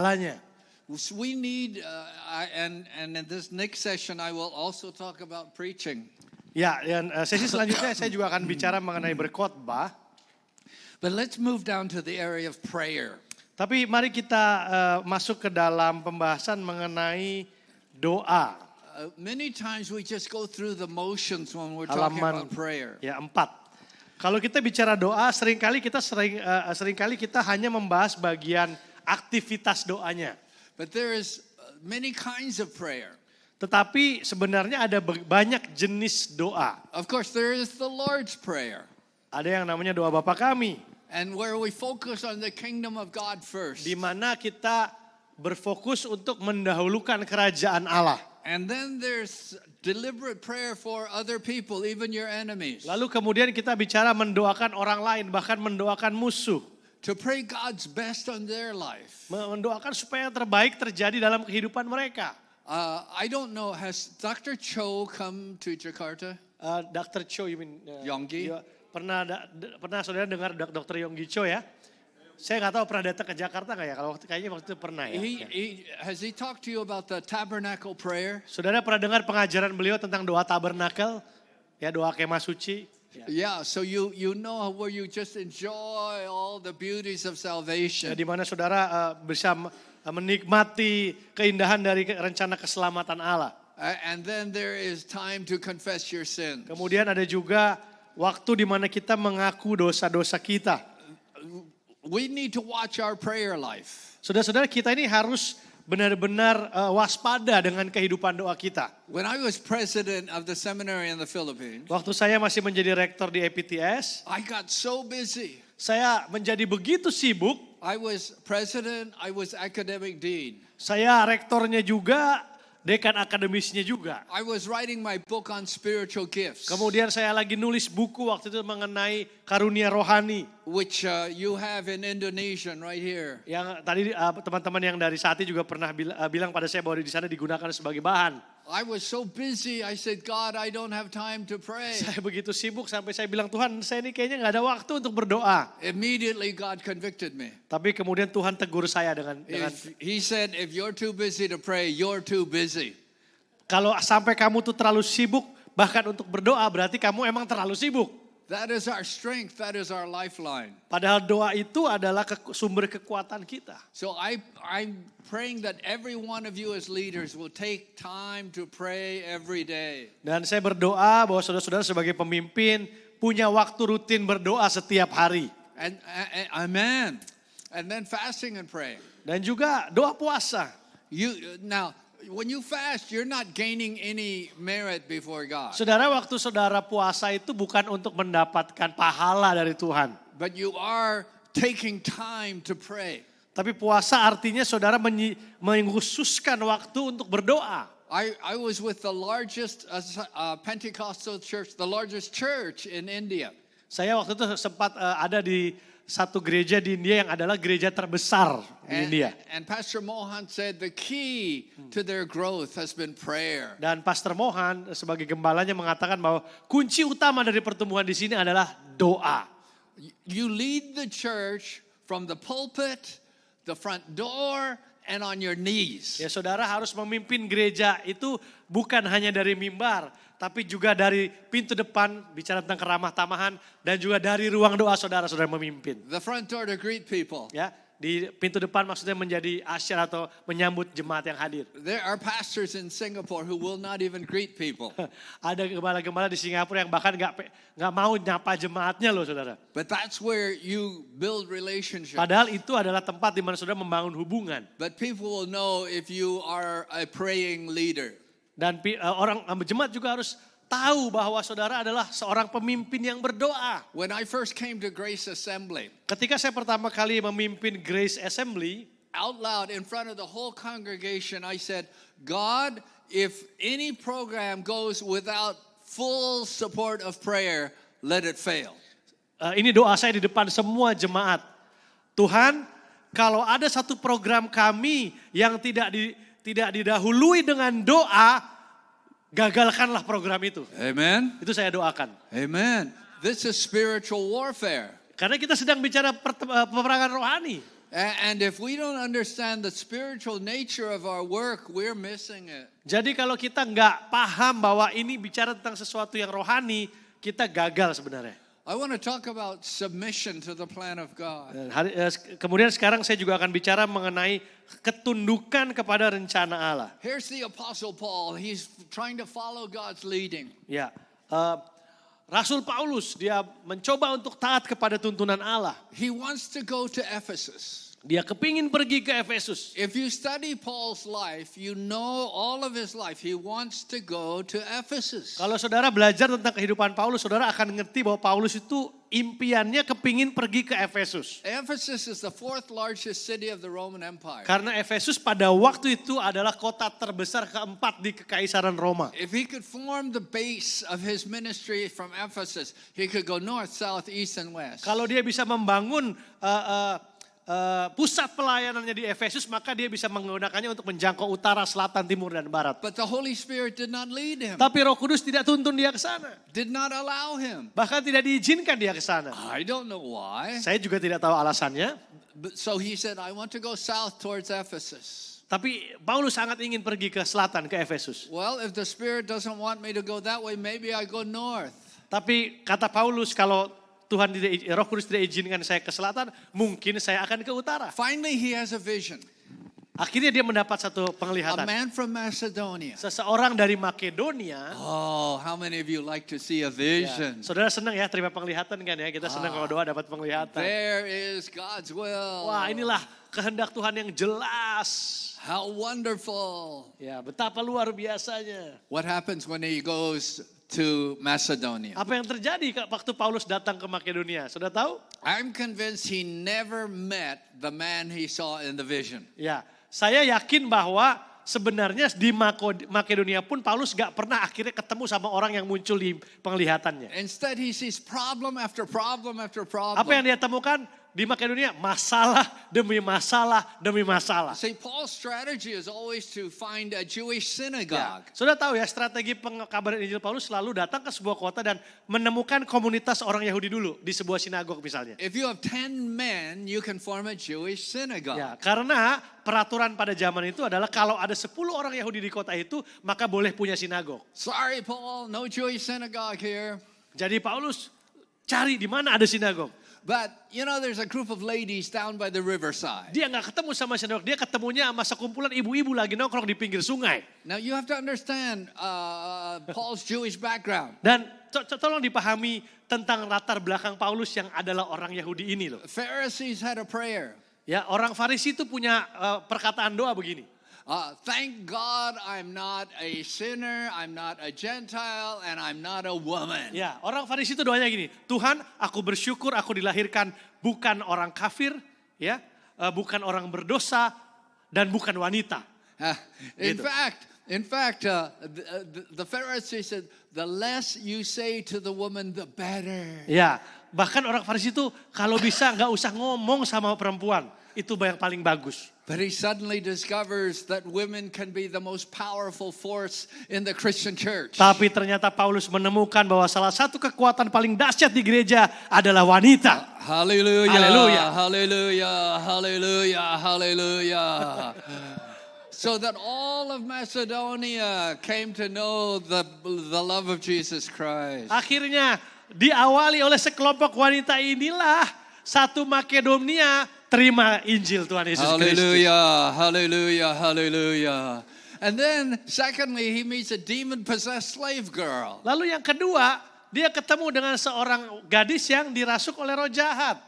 Nya. We need, and in this next session, I will also talk about preaching. Ya, dan sesi selanjutnya saya juga akan bicara mengenai berkhotbah. But let's move down to the area of prayer. Tapi mari kita masuk ke dalam pembahasan mengenai doa. Many times we just go through the motions when we're talking Halaman about prayer. ya 4. Kalau kita bicara doa, seringkali kita hanya membahas bagian aktivitas doanya. But there is many kinds of prayer. Tetapi sebenarnya ada banyak jenis doa. Of course, there is the Lord's Prayer. Ada yang namanya doa Bapa kami. And where we focus on the kingdom of God first. Di mana kita berfokus untuk mendahulukan kerajaan Allah. And then there's deliberate prayer for other people, even your enemies. Lalu kemudian kita bicara mendoakan orang lain, bahkan mendoakan musuh. To pray God's best on their life. Mendoakan supaya yang terbaik terjadi dalam kehidupan mereka. I don't know, has Dr. Cho come to Jakarta? Dr. Cho, you mean? Yonggi? Pernah saudara dengar Dr. Yonggi Cho ya? Saya nggak tahu pernah datang ke Jakarta nggak ya? Kayaknya waktu itu pernah ya. Has he talked to you about the tabernacle prayer? Saudara pernah dengar pengajaran beliau tentang doa tabernakel? Ya, doa kemah suci. Yeah, so you know where you just enjoy all the beauties of salvation. Ya, di mana saudara bisa menikmati keindahan dari rencana keselamatan Allah. And then there is time to confess your sin. Kemudian ada juga waktu di mana kita mengaku dosa-dosa kita. We need to watch our prayer life. Saudara-saudara, kita ini harus benar-benar waspada dengan kehidupan doa kita. When I was president of the seminary in the Philippines, Waktu saya masih menjadi rektor di EPTS, I got so busy. saya menjadi begitu sibuk. I was president, I was academic dean. Saya rektornya juga, dekan akademisnya juga. I was writing my book on spiritual gifts. Kemudian saya lagi nulis buku waktu itu mengenai karunia rohani. Which you have in Indonesian right here. Yang tadi teman-teman yang dari Sati juga pernah bilang pada saya bahwa di sana digunakan sebagai bahan. I was so busy, I said, God, I don't have time to pray. Saya begitu sibuk sampai saya bilang, Tuhan, saya ini kayaknya gak ada waktu untuk berdoa. Immediately God convicted me. Tapi kemudian Tuhan tegur saya dengan He said, if you're too busy to pray, you're too busy. kalau sampai kamu tuh terlalu sibuk, bahkan untuk berdoa berarti kamu emang terlalu sibuk. That is our strength, that is our lifeline. Padahal doa itu adalah sumber kekuatan kita. So I'm praying that every one of you as leaders will take time to pray every day. Dan saya berdoa bahwa saudara-saudara sebagai pemimpin punya waktu rutin berdoa setiap hari. And amen. And then fasting and praying. Dan juga doa puasa. Now, when you fast, you're not gaining any merit before God. Saudara, waktu saudara puasa itu bukan untuk mendapatkan pahala dari Tuhan. But you are taking time to pray. Tapi puasa artinya saudara mengkhususkan waktu untuk berdoa. I was with the largest Pentecostal church, the largest church in India. Saya waktu itu sempat ada di satu gereja di India yang adalah gereja terbesar di India. And Pastor Mohan said the key to their growth has been prayer. Dan Pastor Mohan sebagai gembalanya mengatakan bahwa kunci utama dari pertumbuhan di sini adalah doa. You lead the church from the pulpit, the front door, and on your knees. Ya, saudara harus memimpin gereja itu bukan hanya dari mimbar, tapi juga dari pintu depan, bicara tentang keramah tamahan, dan juga dari ruang doa saudara memimpin. The front door to greet people. Ya, di pintu depan maksudnya menjadi asyir atau menyambut jemaat yang hadir. There are pastors in Singapore who will not even greet people. Ada gembala-gembala di Singapura yang bahkan nggak mau nyapa jemaatnya loh saudara. But that's where you build relationships. Padahal itu adalah tempat di mana saudara membangun hubungan. But people will know if you are a praying leader. Dan orang jemaat juga harus tahu bahwa saudara adalah seorang pemimpin yang berdoa. When I first came to Grace Assembly, Ketika saya pertama kali memimpin Grace Assembly, out loud in front of the whole congregation, I said, God, if any program goes without full support of prayer, let it fail. Ini doa saya di depan semua jemaat. Tuhan, kalau ada satu program kami yang tidak didahului dengan doa, gagalkanlah program itu. Amen. Itu saya doakan. Amen. This is spiritual warfare. Karena kita sedang bicara peperangan rohani. And if we don't understand the spiritual nature of our work, we're missing it. Jadi kalau kita nggak paham bahwa ini bicara tentang sesuatu yang rohani, kita gagal sebenarnya. I want to talk about submission to the plan of God. Kemudian sekarang saya juga akan bicara mengenai ketundukan kepada rencana Allah. Here's the Apostle Paul. He's trying to follow God's leading. Ya, Rasul Paulus dia mencoba untuk taat kepada tuntunan Allah. He wants to go to Ephesus. Dia kepingin pergi ke Efesus. If you study Paul's life, you know all of his life. He wants to go to Ephesus. Kalau saudara belajar tentang kehidupan Paulus, saudara akan ngerti bahwa Paulus itu impiannya kepingin pergi ke Efesus. Ephesus is the fourth largest city of the Roman Empire. Karena Efesus pada waktu itu adalah kota terbesar keempat di Kekaisaran Roma. If he could form the base of his ministry from Ephesus, he could go north, south, east, and west. Kalau dia bisa membangun pusat pelayanannya di Efesus, maka dia bisa menggunakannya untuk menjangkau utara, selatan, timur, dan barat. But the Holy Spirit did not lead him, Tapi Roh Kudus tidak tuntun dia ke sana. did not allow him. Bahkan tidak diizinkan dia ke sana. I don't know why. Saya juga tidak tahu alasannya. But so he said, I want to go south towards Ephesus. Tapi Paulus sangat ingin pergi ke selatan, ke Efesus. Well, if the Spirit doesn't want me to go that way, maybe I go north. Tapi kata Paulus, kalau Roh Kudus tidak izinkan saya ke selatan, mungkin saya akan ke utara. Finally, he has a vision. Akhirnya dia mendapat A satu penglihatan. man from Macedonia. Seseorang dari Makedonia. Oh, how many of you like to see a Ya, vision? saudara senang ya terima penglihatan kan ya? Kita senang kalau doa dapat penglihatan. There is God's will. Wah, inilah kehendak Tuhan yang jelas. How wonderful. Ya, betapa luar biasanya. What happens when he goes to Macedonia? Apa yang terjadi waktu Paulus datang ke Makedonia? Sudah tahu? I'm convinced he never met the man he saw in the vision. Ya, saya yakin bahwa sebenarnya di Makedonia pun Paulus gak pernah akhirnya ketemu sama orang yang muncul di penglihatannya. Instead, he sees problem after problem after problem. Apa yang dia temukan di Makedonia? Masalah demi masalah demi masalah. See, Paul's strategy is always to find a Jewish Ya, synagogue. sudah tahu ya strategi pengkabaran Injil Paulus selalu datang ke sebuah kota dan menemukan komunitas orang Yahudi dulu di sebuah sinagog misalnya. If you have 10 men, you can form a Jewish synagogue. Ya, karena peraturan pada zaman itu adalah kalau ada 10 orang Yahudi di kota itu maka boleh punya sinagog. Sorry, Paul, no Jewish synagogue here. Jadi Paulus cari di mana ada sinagog. But, you know, there's a group of ladies down by the riverside. Dia nggak ketemu sama sinagog, dia ketemunya sama sekumpulan ibu-ibu lagi nongkrong di pinggir sungai. Now, you have to understand Paul's Jewish background. Dan tolong dipahami tentang latar belakang Paulus yang adalah orang Yahudi ini loh. Pharisees had a prayer. Ya, orang Farisi itu punya perkataan doa begini. Thank God I'm not a sinner, I'm not a Gentile, and I'm not a woman. Ya, orang Farisi itu doanya gini, Tuhan, aku bersyukur aku dilahirkan bukan orang kafir, ya, bukan orang berdosa dan bukan wanita. In Gitu. fact, the Pharisees said, the less you say to the woman, the better. Ya, bahkan orang Farisi itu kalau bisa nggak usah ngomong sama perempuan, itu yang paling bagus. But he suddenly discovers that women can be the most powerful force in the Christian church. Tapi ternyata Paulus menemukan bahwa salah satu kekuatan paling dahsyat di gereja adalah wanita. Hallelujah, Hallelujah. hallelujah, hallelujah, hallelujah. So that all of Macedonia came to know the love of Jesus Christ. Akhirnya diawali oleh sekelompok wanita inilah satu Makedonia terima Injil Tuhan Yesus Kristus. Hallelujah, hallelujah, hallelujah. And then secondly, he meets a demon-possessed slave girl. Lalu yang kedua, dia ketemu dengan seorang gadis yang dirasuk oleh roh jahat.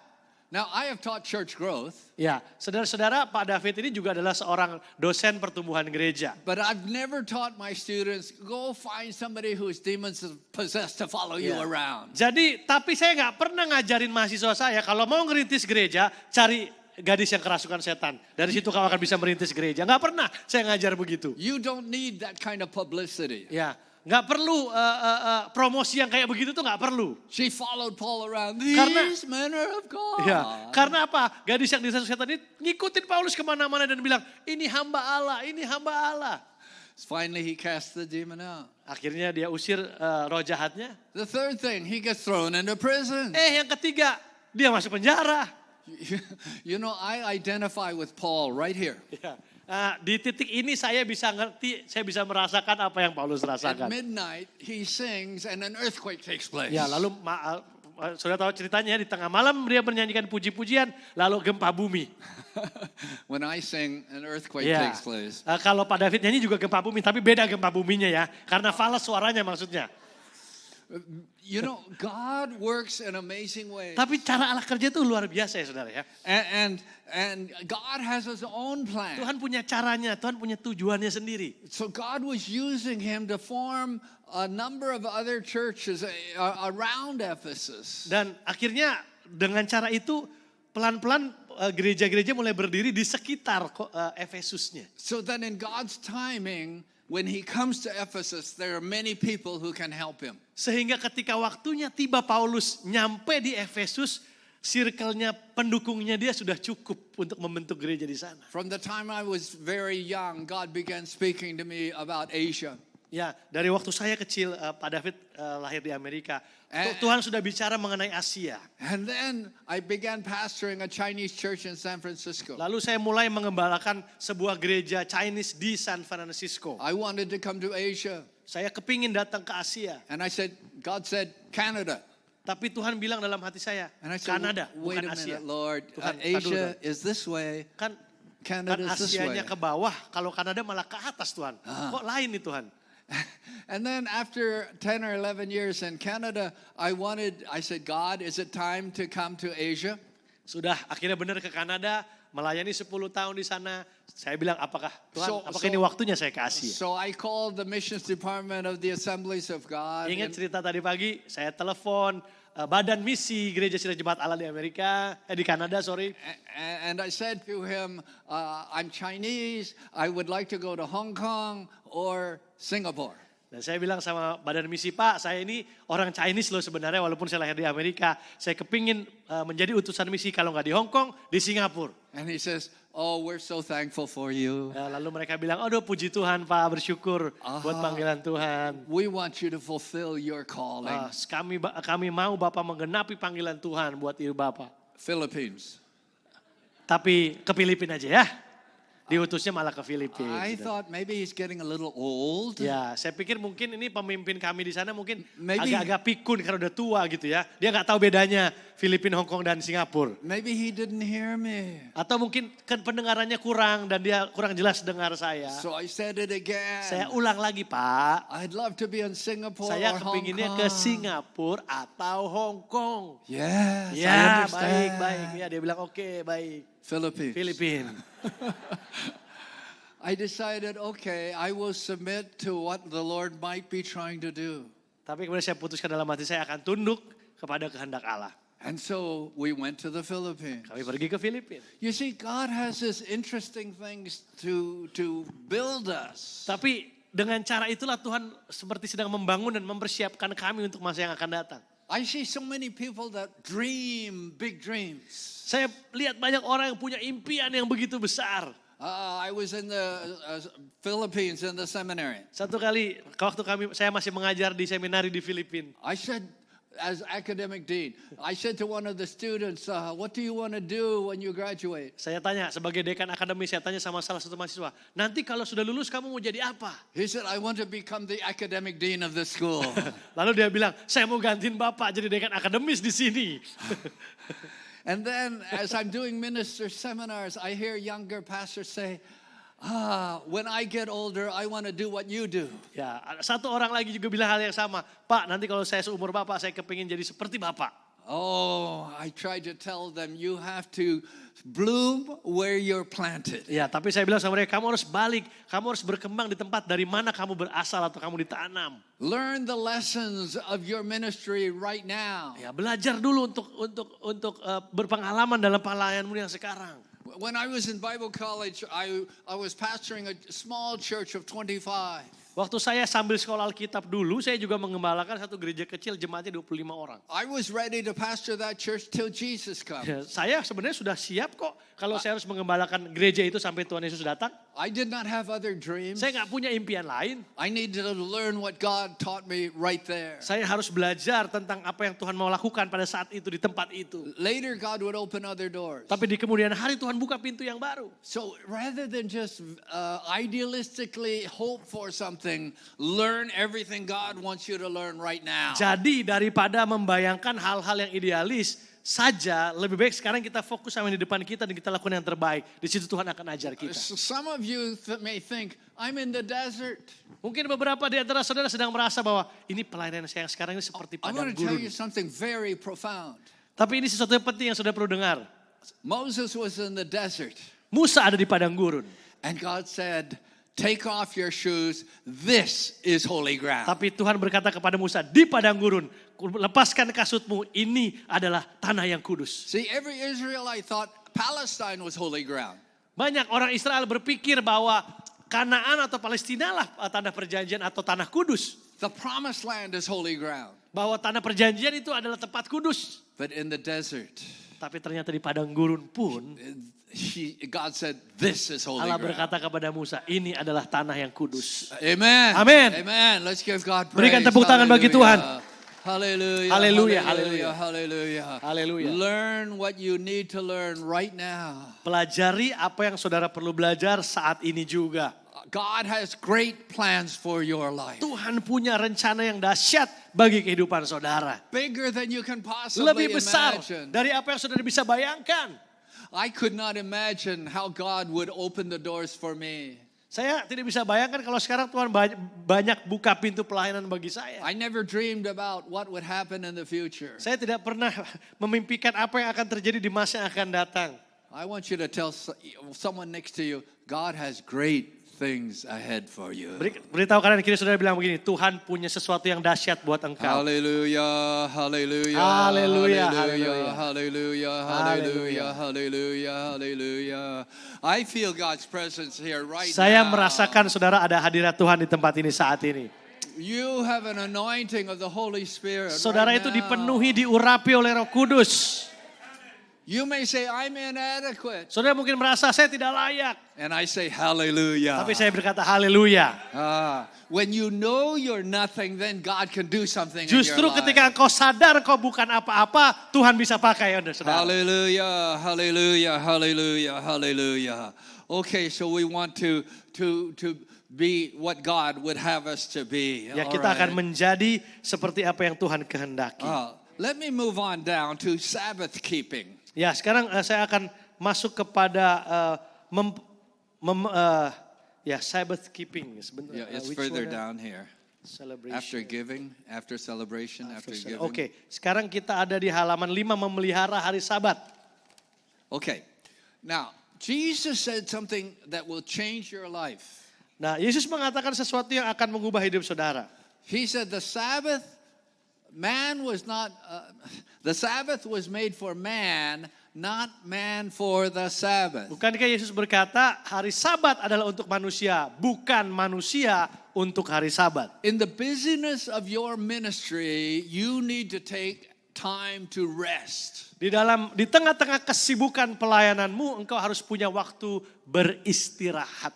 Now, I have taught church growth, Ya, saudara-saudara, Pak David ini juga adalah seorang dosen pertumbuhan gereja. but I've never taught my students, go find somebody who is demon-possessed to follow you Ya. around. Jadi, tapi saya nggak pernah ngajarin mahasiswa saya kalau mau ngerintis gereja, cari gadis yang kerasukan setan. Dari situ kau akan bisa merintis gereja. Nggak pernah saya ngajar begitu. You don't need that kind of publicity. Ya, nggak perlu promosi yang kayak begitu tuh nggak perlu. She followed Paul around. Karena- These men are of God. Ya, karena apa? Gadis yang dirasuk setan ini ngikutin Paulus kemana-mana dan bilang, ini hamba Allah, ini hamba Allah. Finally, he cast the demon out. Akhirnya dia usir roh jahatnya. The third thing, he gets thrown into prison. Yang ketiga, dia masuk penjara. You know, I identify with Paul right here. Ya. Di titik ini saya bisa ngerti, saya bisa merasakan apa yang Paulus At rasakan. midnight, he sings and an earthquake takes place. Ya, lalu sudah tahu ceritanya, di tengah malam dia menyanyikan puji-pujian, lalu gempa bumi. When I sing, an earthquake Ya. takes place. Kalau Pak David nyanyi juga gempa bumi, tapi beda gempa buminya ya, karena fals suaranya maksudnya. You know, God works in amazing ways. Tapi cara Allah kerja itu luar biasa ya saudara ya. And God has his own plan. Tuhan punya caranya, Tuhan punya tujuannya sendiri. So God was using him to form a number of other churches around Ephesus. Dan akhirnya dengan cara itu pelan-pelan gereja-gereja mulai berdiri di sekitar Efesusnya. So that in God's timing, when he comes to Ephesus, there are many people who can help him. Sehingga ketika waktunya tiba Paulus nyampe di Efesus, circle-nya pendukungnya dia sudah cukup untuk membentuk gereja di sana. From the time I was very young, God began speaking to me about Asia. Ya, dari waktu saya kecil, Pak David lahir di Amerika, Tuhan sudah bicara mengenai Asia. And then I began pastoring a Chinese church in San Francisco. Lalu saya mulai mengembalakan sebuah gereja Chinese di San Francisco. I wanted to come to Asia. Saya kepingin datang ke Asia. And God said, Canada. Tapi Tuhan bilang dalam hati saya, And I said, Kanada, wait bukan a Asia. minute, Lord. Tuhan, Asia is this way. Kan Canada is this way. Asianya ke bawah, kalau Kanada malah ke atas Tuhan. Kok lain nih Tuhan? And then after 10 or 11 years in Canada, I said, God, is it time to come to Asia? Sudah akhirnya benar ke Kanada, melayani 10 tahun di sana. Saya bilang, apakah Tuhan, apakah ini waktunya saya ke Asia? So I called the missions department of the Assemblies of God. Ingat cerita tadi pagi, saya telepon badan misi Gereja Sidang Jemaat Allah di Amerika, di Kanada, sorry. And I said to him, I'm Chinese, I would like to go to Hong Kong or Singapore. Dan saya bilang sama badan misi, Pak, saya ini orang Chinese loh sebenarnya, walaupun saya lahir di Amerika. Saya kepingin menjadi utusan misi kalau nggak di Hong Kong, di Singapura. And he says, oh, we're so thankful for you. Lalu mereka bilang, aduh puji Tuhan Pak, bersyukur buat panggilan Tuhan. We want you to fulfill your calling. Kami mau Bapak menggenapi panggilan Tuhan buat diri Bapak. Philippines. Tapi ke Filipina aja ya. Diutusnya malah ke Filipina. I thought maybe he's getting a little old. Ya, saya pikir mungkin ini pemimpin kami di sana mungkin Maybe- agak-agak pikun karena udah tua gitu ya. Dia nggak tahu bedanya Filipina, Hong Kong dan Singapura. Maybe he didn't hear me. Atau mungkin kan pendengarannya kurang dan dia kurang jelas dengar saya. So I said it again. Saya ulang lagi Pak. I'd love to be in Singapore Saya or Hong kepinginnya Kong. ke Singapura atau Hong Kong. Yes, I Ya, understand. baik. Ya, dia bilang oke, baik. Philippines. Filipina. I decided, okay, I will submit to what the Lord might be trying to do. Tapi kemudian saya putuskan dalam hati saya akan tunduk kepada kehendak Allah. And so we went to the Philippines. Kami pergi ke Filipina. You see, God has this interesting things to build us. Tapi dengan cara itulah Tuhan seperti sedang membangun dan mempersiapkan kami untuk masa yang akan datang. I see so many people that dream big dreams. Saya lihat banyak orang yang punya impian yang begitu besar. I was in the Philippines in the seminary. Satu kali waktu saya masih mengajar di seminari di Filipina. I said, as academic dean, I said to one of the students, what do you want to do when you graduate? Saya tanya sebagai dekan akademi, saya tanya sama salah satu mahasiswa, nanti kalau sudah lulus kamu mau jadi apa? He said, I want to become the academic dean of the school. Lalu dia bilang, saya mau gantiin bapak jadi dekan akademis di sini. And then as I'm doing minister seminars, I hear younger pastors say, when I get older, I want to do what you do. Ya, satu orang lagi juga bilang hal yang sama. Pak, nanti kalau saya seumur bapak, saya kepingin jadi seperti bapak. Oh, I tried to tell them, you have to bloom where you're planted. Ya, tapi saya bilang sama mereka, kamu harus balik. Kamu harus berkembang di tempat dari mana kamu berasal atau kamu ditanam. Learn the lessons of your ministry right now. Ya, belajar dulu untuk berpengalaman dalam pelayananmu yang sekarang. When I was in Bible college, I was pastoring a small church of 25. Waktu saya sambil sekolah Alkitab dulu, saya juga mengembalakan satu gereja kecil, jemaatnya 25 orang. I was ready to pastor that church till Jesus comes. Ya, saya sebenarnya sudah siap kok kalau saya harus mengembalakan gereja itu sampai Tuhan Yesus datang. I did not have other dreams. Saya nggak punya impian lain. I needed to learn what God taught me right there. Saya harus belajar tentang apa yang Tuhan mau lakukan pada saat itu, di tempat itu. Later, God would open other doors. Tapi di kemudian hari Tuhan buka pintu yang baru. So rather than just idealistically hope for something, learn everything God wants you to learn right now. Jadi daripada membayangkan hal-hal yang idealis saja, lebih baik sekarang kita fokus sama yang di depan kita dan kita lakukan yang terbaik. Di situ Tuhan akan ajar kita. Some of you may think, I'm in the desert. Mungkin beberapa di antara saudara sedang merasa bahwa ini pelayanan saya yang sekarang ini seperti I padang want to tell gurun. you something very profound. Tapi ini sesuatu yang penting yang saudara perlu dengar. Moses was in the desert, Musa ada di padang gurun. and God said, take off your shoes, this is holy ground. Tapi Tuhan berkata kepada Musa, di padang gurun, lepaskan kasutmu, ini adalah tanah yang kudus. See, every Israelite thought Palestine was holy ground. Banyak orang Israel berpikir bahwa Kanaan atau Palestina lah tanah perjanjian atau tanah kudus. The promised land is holy ground. Bahwa tanah perjanjian itu adalah tempat kudus. But in the desert, Tapi ternyata di padang gurun pun God said, this is holy Allah ground. berkata kepada Musa, ini adalah tanah yang kudus. Amen. Amen. Amen. Let's give God praise. Berikan tepuk tangan bagi Tuhan. Hallelujah. Hallelujah. Hallelujah. Hallelujah. Haleluya. Learn what you need to learn right now. Pelajari apa yang saudara perlu belajar saat ini juga. God has great plans for your life. Tuhan punya rencana yang dahsyat bagi kehidupan saudara. Bigger than you can possibly Lebih besar imagine. dari apa yang saudara bisa bayangkan. I could not imagine how God would open the doors for me. Saya tidak bisa bayangkan kalau sekarang Tuhan banyak buka pintu pelayanan bagi saya. I never dreamed about what would happen in the future. Saya tidak pernah memimpikan apa yang akan terjadi di masa yang akan datang. I want you to tell someone next to you, God has great things ahead for you. Beritahu kanan kiri saudara bilang begini, Tuhan punya sesuatu yang dahsyat buat engkau. Hallelujah, hallelujah, Hallelujah, hallelujah, hallelujah. hallelujah, hallelujah, hallelujah. I feel God's presence here right Saya now. merasakan saudara ada hadirat Tuhan di tempat ini saat ini. You have an anointing of the Holy Spirit. Saudara right itu now. dipenuhi, diurapi oleh Roh Kudus. You may say, I'm inadequate. Saudara mungkin merasa saya tidak layak. And I say, hallelujah. Tapi saya berkata haleluya. When you know you're nothing, then God can do something Justru in your ketika life. engkau sadar kau bukan apa-apa, Tuhan bisa pakai saudara. Hallelujah, hallelujah, hallelujah, hallelujah. Okay, so we want to be what God would have us to be. Ya All kita akan right. menjadi seperti apa yang Tuhan kehendaki. Let me move on down to Sabbath keeping. Ya sekarang saya akan masuk kepada Sabbath keeping. Yeah, it's Which further one? down here. Celebration. After giving, after celebration, after giving. Oke, sekarang kita ada di halaman 5 memelihara hari Sabat. Okay. Now, Jesus said something that will change your life. Nah, Yesus mengatakan sesuatu yang akan mengubah hidup saudara. He said the Sabbath was made for man, not man for the Sabbath. Bukankah Yesus berkata hari Sabat adalah untuk manusia, bukan manusia untuk hari Sabat. In the busyness of your ministry, you need to take time to rest. Di tengah-tengah kesibukan pelayananmu, engkau harus punya waktu beristirahat.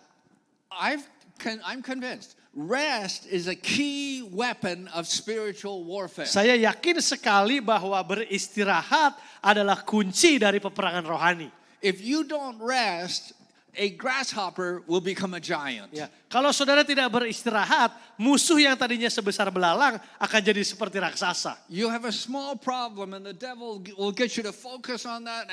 I'm convinced. Rest is a key weapon of spiritual warfare. Saya yakin sekali bahwa beristirahat adalah kunci dari peperangan rohani. If you don't rest, a grasshopper will become a giant. Ya, kalau saudara tidak beristirahat, musuh yang tadinya sebesar belalang akan jadi seperti raksasa. You have a small problem and the devil will get you to focus on that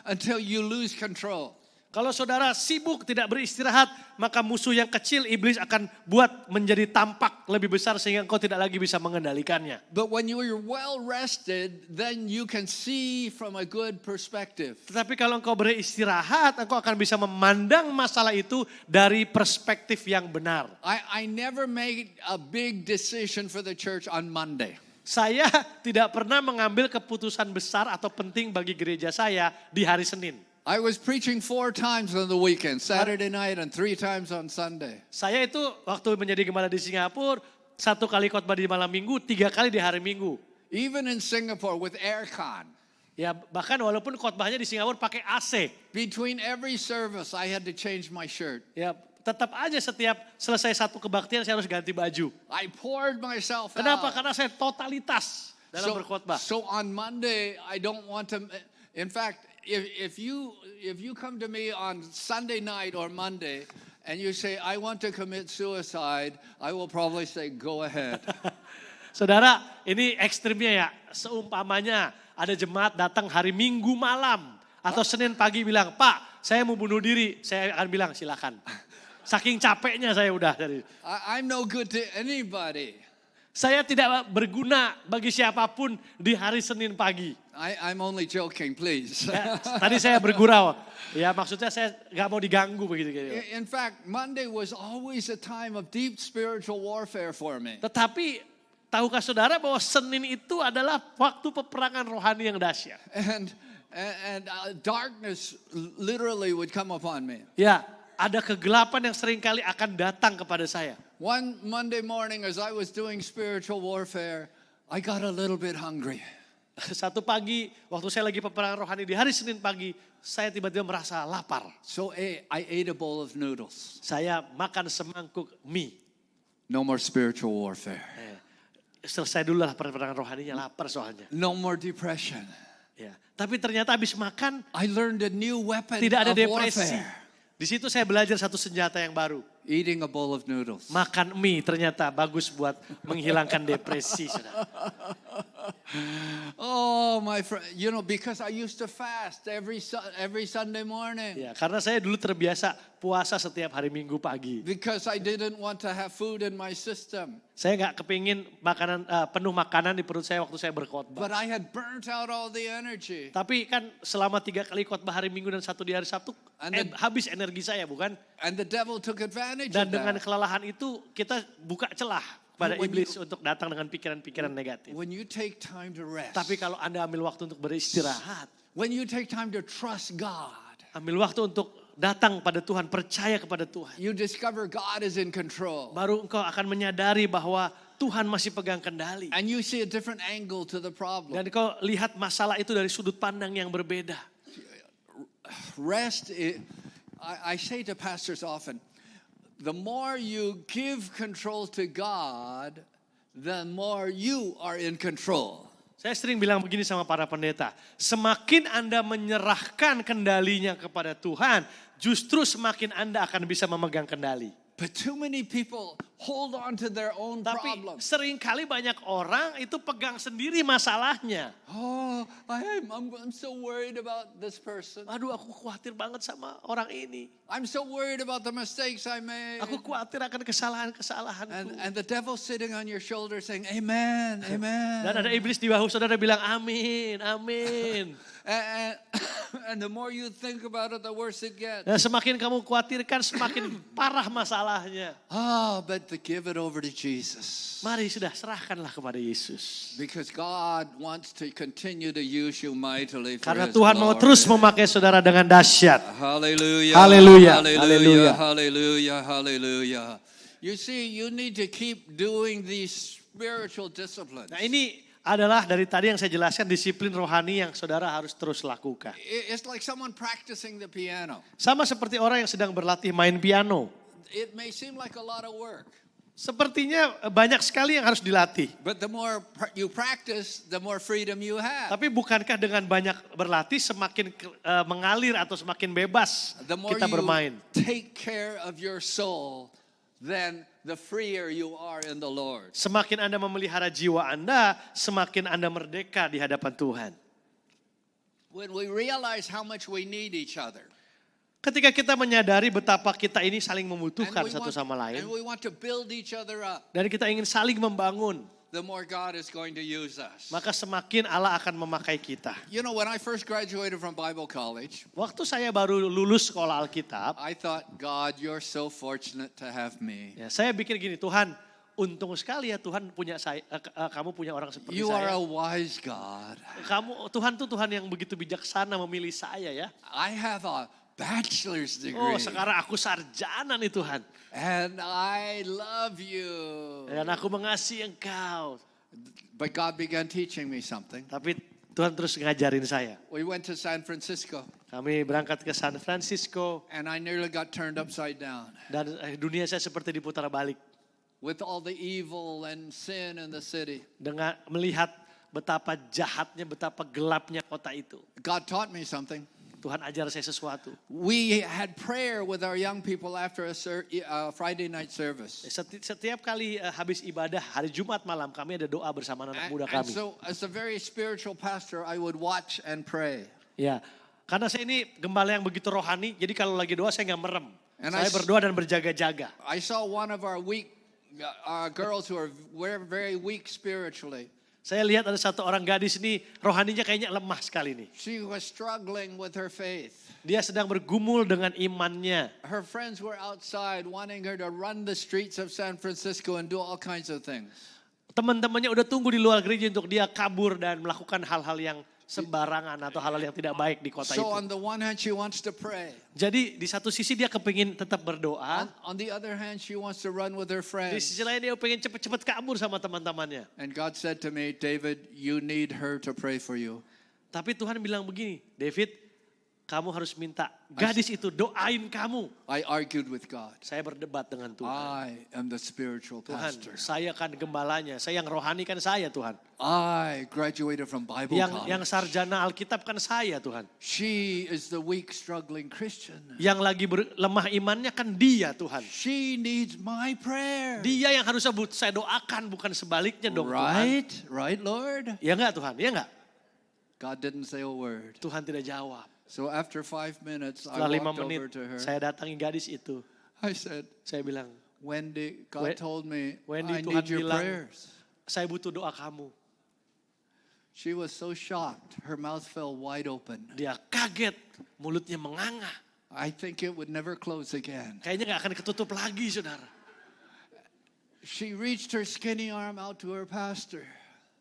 until you lose control. Kalau saudara sibuk tidak beristirahat, maka musuh yang kecil iblis akan buat menjadi tampak lebih besar sehingga engkau tidak lagi bisa mengendalikannya. But when you're well rested, then you can see from a good perspective. Tetapi kalau engkau beristirahat, engkau akan bisa memandang masalah itu dari perspektif yang benar. I never made a big decision for the church on Monday. Saya tidak pernah mengambil keputusan besar atau penting bagi gereja saya di hari Senin. I was preaching 4 times on the weekend, Saturday night and 3 times on Sunday. Saya itu waktu menjadi gembala di Singapura, 1 kali khotbah di malam minggu, 3 kali di hari Minggu. Even in Singapore with aircon. Ya bahkan walaupun khotbahnya di Singapura pakai AC. Between every service, I had to change my shirt. Ya tetap aja setiap selesai satu kebaktian saya harus ganti baju. I poured myself Kenapa? out. Karena saya totalitas dalam berkhotbah. So on Monday, I don't want to. In fact, if you come to me on Sunday night or Monday and you say I want to commit suicide, I will probably say go ahead. Saudara, ini ekstrimnya ya. Seumpamanya ada jemaat datang hari Minggu malam atau Senin pagi bilang, Pak, saya mau bunuh diri. Saya akan bilang silakan. Saking capeknya saya udah. I'm no good to anybody. Saya tidak berguna bagi siapapun di hari Senin pagi. I'm only joking, please. Ya, tadi saya bergurau. Ya maksudnya saya gak mau diganggu begitu. In fact, Monday was always a time of deep spiritual warfare for me. Tetapi tahukah saudara bahwa Senin itu adalah waktu peperangan rohani yang dahsyat. And darkness literally would come upon me. Ya, ada kegelapan yang seringkali akan datang kepada saya. One Monday morning as I was doing spiritual warfare, I got a little bit hungry. Satu pagi, waktu saya lagi peperangan rohani di hari Senin pagi, saya tiba-tiba merasa lapar. So I ate a bowl of noodles. Saya makan semangkuk mie. No more spiritual warfare. Selesai dulu lah peperangan rohaninya, lapar soalnya. No more depression. Ya. Tapi ternyata habis makan, I learned a new weapon tidak ada of depresi. warfare. Di situ saya belajar satu senjata yang baru. Eating a bowl of noodles. Makan mie ternyata bagus buat menghilangkan depresi, saudara. Oh, my friend, because I used to fast every Sunday morning. Ya, karena saya dulu terbiasa puasa setiap hari Minggu pagi. Because I didn't want to have food in my system. Saya nggak kepingin penuh makanan di perut saya waktu saya berkhotbah. But I had burnt out all the energy. Tapi kan selama 3 kali khotbah hari Minggu dan 1 di hari Sabtu, habis energi saya bukan? And the devil took advantage Dan of dengan that. kelelahan itu kita buka celah pada When iblis untuk datang dengan pikiran-pikiran negatif. When you take time to rest. Tapi kalau Anda ambil waktu untuk beristirahat, When you take time to trust God. ambil waktu untuk datang pada Tuhan, percaya kepada Tuhan. You discover God is in control. Baru engkau akan menyadari bahwa Tuhan masih pegang kendali. And you see a different angle to the problem. Dan engkau lihat masalah itu dari sudut pandang yang berbeda. Rest, I say to pastors often, the more you give control to God, the more you are in control. Saya sering bilang begini sama para pendeta, semakin Anda menyerahkan kendalinya kepada Tuhan, justru semakin Anda akan bisa memegang kendali. But too many people hold on to their own Tapi problems. seringkali banyak orang itu pegang sendiri masalahnya. Oh, I'm so worried about this person. Aduh, aku khawatir banget sama orang ini. I'm so worried about the mistakes I made. Aku khawatir akan kesalahan-kesalahanku. And the devil sitting on your shoulder saying, Amen, Amen. Dan ada iblis di bahu saudara bilang amin, amin. And the more you think about it, the worse it gets. Dan semakin kamu khawatirkan, semakin parah masalahnya. Oh, but to give it over to Jesus. Mari sudah serahkanlah kepada Yesus. Because God wants to continue to use you mightily for Karena His Tuhan mau glory. terus memakai saudara dengan dahsyat. Hallelujah. Hallelujah. Hallelujah. Hallelujah. Hallelujah. You see, you need to keep doing these spiritual disciplines. Nah ini adalah dari tadi yang saya jelaskan disiplin rohani yang saudara harus terus lakukan. It's like someone practicing the piano. Sama seperti orang yang sedang berlatih main piano. It may seem like a lot of work. Sepertinya banyak sekali yang harus dilatih. But the more you practice, the more freedom you have. Tapi bukankah dengan banyak berlatih semakin mengalir atau semakin bebas The more kita bermain? you take care of your soul, then the freer you are in the Lord. Semakin Anda memelihara jiwa Anda, semakin Anda merdeka di hadapan Tuhan. When we realize how much we need each other. Ketika kita menyadari betapa kita ini saling membutuhkan And satu sama lain. we want to build each other up. Dan kita ingin saling membangun. The more God is going to use us. Maka semakin Allah akan memakai kita. You know, when I first graduated from Bible college, Waktu saya baru lulus sekolah Alkitab, I thought, God, you're so fortunate to have me. ya, saya pikir gini, Tuhan, untung sekali ya Tuhan punya kamu punya orang seperti You are saya. a wise God. Tuhan tuh Tuhan yang begitu bijaksana memilih saya ya. I have a bachelor's degree. Oh sekarang aku sarjana nih Tuhan. And I love you. Dan aku mengasihi engkau. But God began teaching me something. Tapi Tuhan terus ngajarin saya. We went to San Francisco. Kami berangkat ke San Francisco. And I nearly got turned upside down. Dan dunia saya seperti diputar balik. With all the evil and sin in the city. Dengan melihat betapa jahatnya, betapa gelapnya kota itu. God taught me something. Tuhan ajar saya sesuatu. We had prayer with our young people after a Friday night service. Setiap kali habis ibadah hari Jumat malam kami ada doa bersama anak muda And kami. so as a very spiritual pastor, I would watch and pray. Ya, karena saya ini gembala yang begitu rohani, jadi kalau lagi doa saya nggak merem. And Saya berdoa dan berjaga-jaga. I saw one of our weak girls who are very weak spiritually. Saya lihat ada satu orang gadis ini rohaninya kayaknya lemah sekali nih. She was struggling with her faith. Dia sedang bergumul dengan imannya. Her friends were outside wanting her to run the streets of San Francisco and do all kinds of things. Teman-temannya udah tunggu di luar gereja untuk dia kabur dan melakukan hal-hal yang sembarangan atau hal-hal yang tidak baik di kota itu. So on the one hand she wants to pray. Jadi di satu sisi dia kepingin tetap berdoa. On the other hand she wants to run with her Di friends. sisi lain dia pengen cepet-cepet kabur sama teman-temannya. And God said to me, David, you need her to pray for you. Tapi Tuhan bilang begini, David, kamu harus minta gadis itu doain kamu. I argued with God. Saya berdebat dengan Tuhan. I am the spiritual Tuhan, pastor. saya kan gembalanya, saya yang rohani kan saya Tuhan. I graduated from Bible Yang college. sarjana Alkitab kan saya Tuhan. She is the weak, struggling Christian. Yang lagi lemah imannya kan dia Tuhan. She needs my prayer. Dia yang harusnya saya doakan, bukan sebaliknya dong Tuhan. Right, Lord? Ya enggak Tuhan, ya enggak? God didn't say a word. Tuhan tidak jawab. So after 5 minutes, I Setelah 5 walked over menit to her. saya datangi gadis itu. I said, Saya bilang, Wendy, God told me, Wendy, I Tuhan need your bilang, prayers. saya butuh doa kamu. She was so shocked. Her mouth fell wide open. Dia kaget, mulutnya menganga. I think it would never close again. Kayaknya gak akan ketutup lagi saudara. She reached her skinny arm out to her pastor.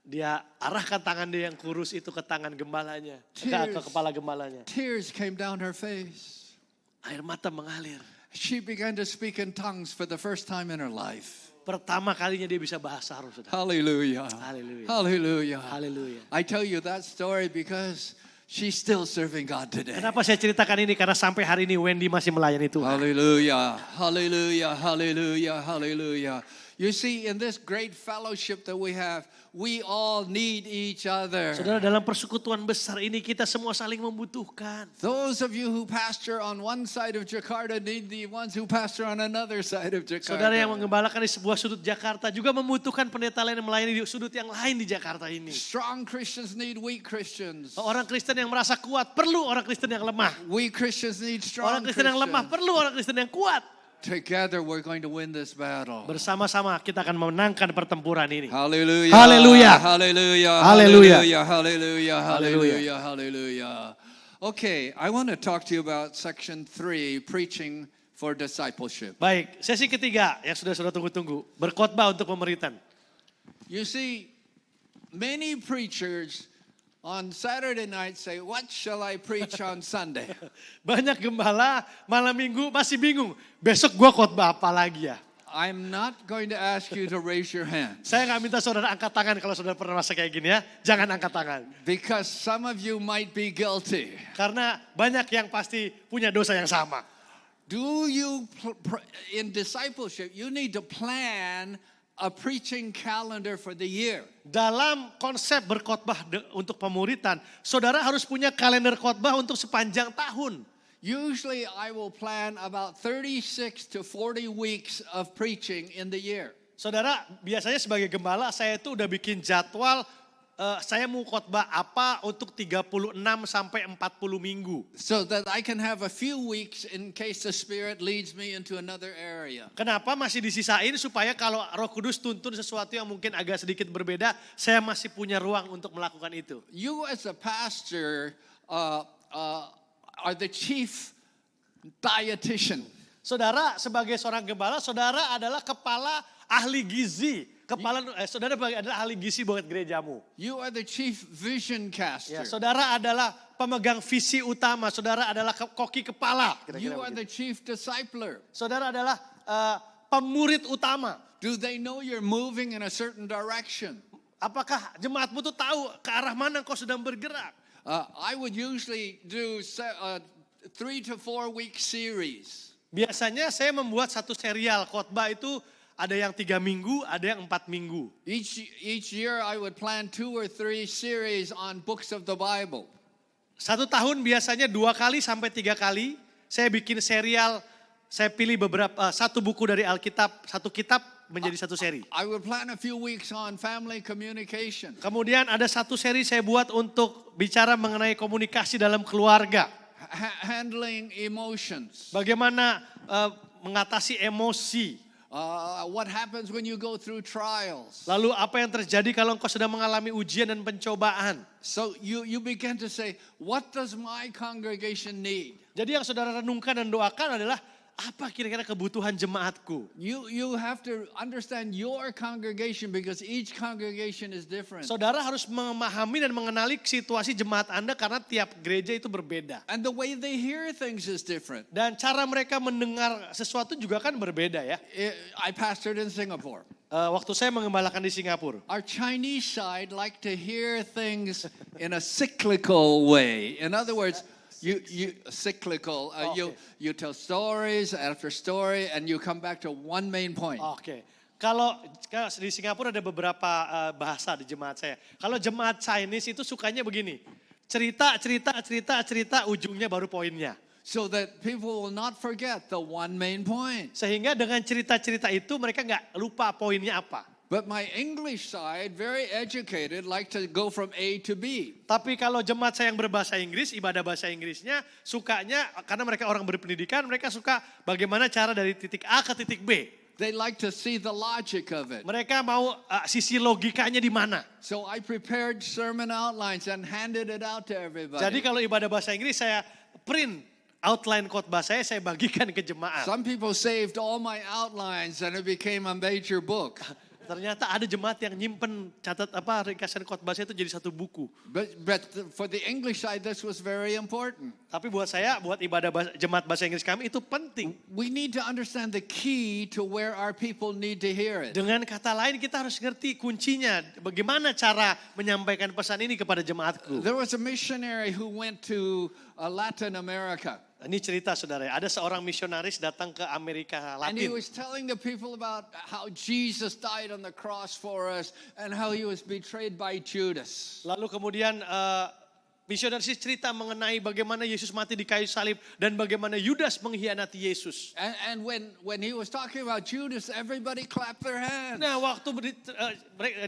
Dia arahkan tangan dia yang kurus itu ke tangan gembalanya. Ke kepala gembalanya. Tears came down her face. Air mata mengalir. She began to speak in tongues for the first time in her life. Pertama kalinya dia bisa bahasa roh saudara. Hallelujah. Hallelujah. Hallelujah. Hallelujah. I tell you that story because she's still serving God today. Kenapa saya ceritakan ini? Karena sampai hari ini Wendy masih melayani Tuhan. Hallelujah. Hallelujah. Hallelujah. Hallelujah. You see, in this great fellowship that we have, we all need each other. Saudara, dalam persekutuan besar ini kita semua saling membutuhkan. Those of you who pastor on one side of Jakarta need the ones who pastor on another side of Jakarta. Saudara yang menggembalakan di sebuah sudut Jakarta juga membutuhkan pendeta lain yang melayani di sudut yang lain di Jakarta ini. Strong Christians need weak Christians. Orang Kristen yang merasa kuat perlu orang Kristen yang lemah. Weak Christians need strong Orang Kristen yang lemah Christians. perlu orang Kristen yang kuat. Together we're going to win this battle. Bersama-sama kita akan memenangkan pertempuran ini. Hallelujah. Hallelujah. Hallelujah. Hallelujah. Hallelujah. Hallelujah. Hallelujah. Hallelujah. Okay, I want to talk to you about section 3, preaching for discipleship. Baik, sesi ketiga yang sudah tunggu-tunggu. Berkhotbah untuk pemuritan. You see, many preachers on Saturday night say, what shall I preach on Sunday? Banyak gembala malam minggu masih bingung. Besok gua khotbah apa lagi ya? I'm not going to ask you to raise your hand. Saya nggak minta saudara angkat tangan kalau saudara pernah masa kayak gini ya. Jangan angkat tangan. Because some of you might be guilty. Karena banyak yang pasti punya dosa yang sama. Do you, in discipleship, you need to plan a preaching calendar for the year. Dalam konsep berkhotbah untuk pemuritan, saudara harus punya kalender khotbah untuk sepanjang tahun. Usually I will plan about 36 to 40 weeks of preaching in the year. Saudara, biasanya sebagai gembala saya itu udah bikin jadwal saya mau khotbah apa untuk 36 sampai 40 minggu. So that I can have a few weeks in case the Spirit leads me into another area. Kenapa masih disisain supaya kalau Roh Kudus tuntun sesuatu yang mungkin agak sedikit berbeda, saya masih punya ruang untuk melakukan itu. You as a pastor are the chief dietitian. Saudara sebagai seorang gembala, saudara adalah kepala ahli gizi. Saudara adalah ahli gizi buat gerejamu. You are the chief vision Ya, caster. saudara adalah pemegang visi utama. Saudara adalah koki kepala. Kira-kira You are begitu. the chief discipler. Saudara adalah pemurid utama. Do they know you're moving in a certain direction? Apakah jemaatmu tuh tahu ke arah mana kau sedang bergerak? I would usually do 3 to 4 week series. Biasanya saya membuat satu serial khotbah itu ada yang 3 minggu, ada yang 4 minggu. Each year I would plan 2 or 3 series on books of the Bible. Satu tahun biasanya 2 kali sampai 3 kali saya bikin serial. Saya pilih satu buku dari Alkitab, satu kitab menjadi satu seri. I would plan a few weeks on family communication. Kemudian ada satu seri saya buat untuk bicara mengenai komunikasi dalam keluarga. Handling emotions. Bagaimana mengatasi emosi. What happens when you go through trials. Lalu apa yang terjadi kalau engkau sedang mengalami ujian dan pencobaan. So you begin to say, what does my congregation need? Jadi yang saudara renungkan dan doakan adalah apa kira-kira kebutuhan jemaatku. You have to understand your congregation because each congregation is different. Saudara harus memahami dan mengenali situasi jemaat Anda karena tiap gereja itu berbeda. And the way they hear things is different. Dan cara mereka mendengar sesuatu juga kan berbeda ya. I pastored in Singapore. Waktu saya mengembalakan di Singapura. Our Chinese side like to hear things in a cyclical way. In other words, you cyclical. You tell stories after story, and you come back to one main point. Oke. Kalau di Singapura ada beberapa bahasa di jemaat saya. Kalau jemaat Chinese itu sukanya begini. Cerita, ujungnya baru poinnya. So that people will not forget the one main point. Sehingga dengan cerita-cerita itu mereka nggak lupa poinnya apa. But my English side, very educated, like to go from A to B. Tapi kalau jemaat saya yang berbahasa Inggris, ibadah bahasa Inggrisnya sukanya karena mereka orang berpendidikan, mereka suka bagaimana cara dari titik A ke titik B. They like to see the logic of it. Mereka mau sisi logikanya di mana. So I prepared sermon outlines and handed it out to everybody. Jadi kalau ibadah bahasa Inggris saya print outline khotbah saya bagikan ke jemaat. Some people saved all my outlines and it became a major book. Ternyata ada jemaat yang nyimpen ringkasan khotbah saya itu jadi satu buku. But for the English side, this was very important. Tapi buat saya, buat ibadah jemaat bahasa Inggris kami itu penting. We need to understand the key to where our people need to hear it. Dengan kata lain kita harus ngerti kuncinya. Bagaimana cara menyampaikan pesan ini kepada jemaatku. There was a missionary who went to Latin America. Ini cerita saudara, ada seorang misionaris datang ke Amerika And he Latin. was telling the people about how Jesus died on the cross for us and how he was betrayed by Judas. Lalu kemudian misionaris cerita mengenai bagaimana Yesus mati di kayu salib dan bagaimana Yudas mengkhianati Yesus. And when he was talking about Judas, everybody clapped their hands. Nah, waktu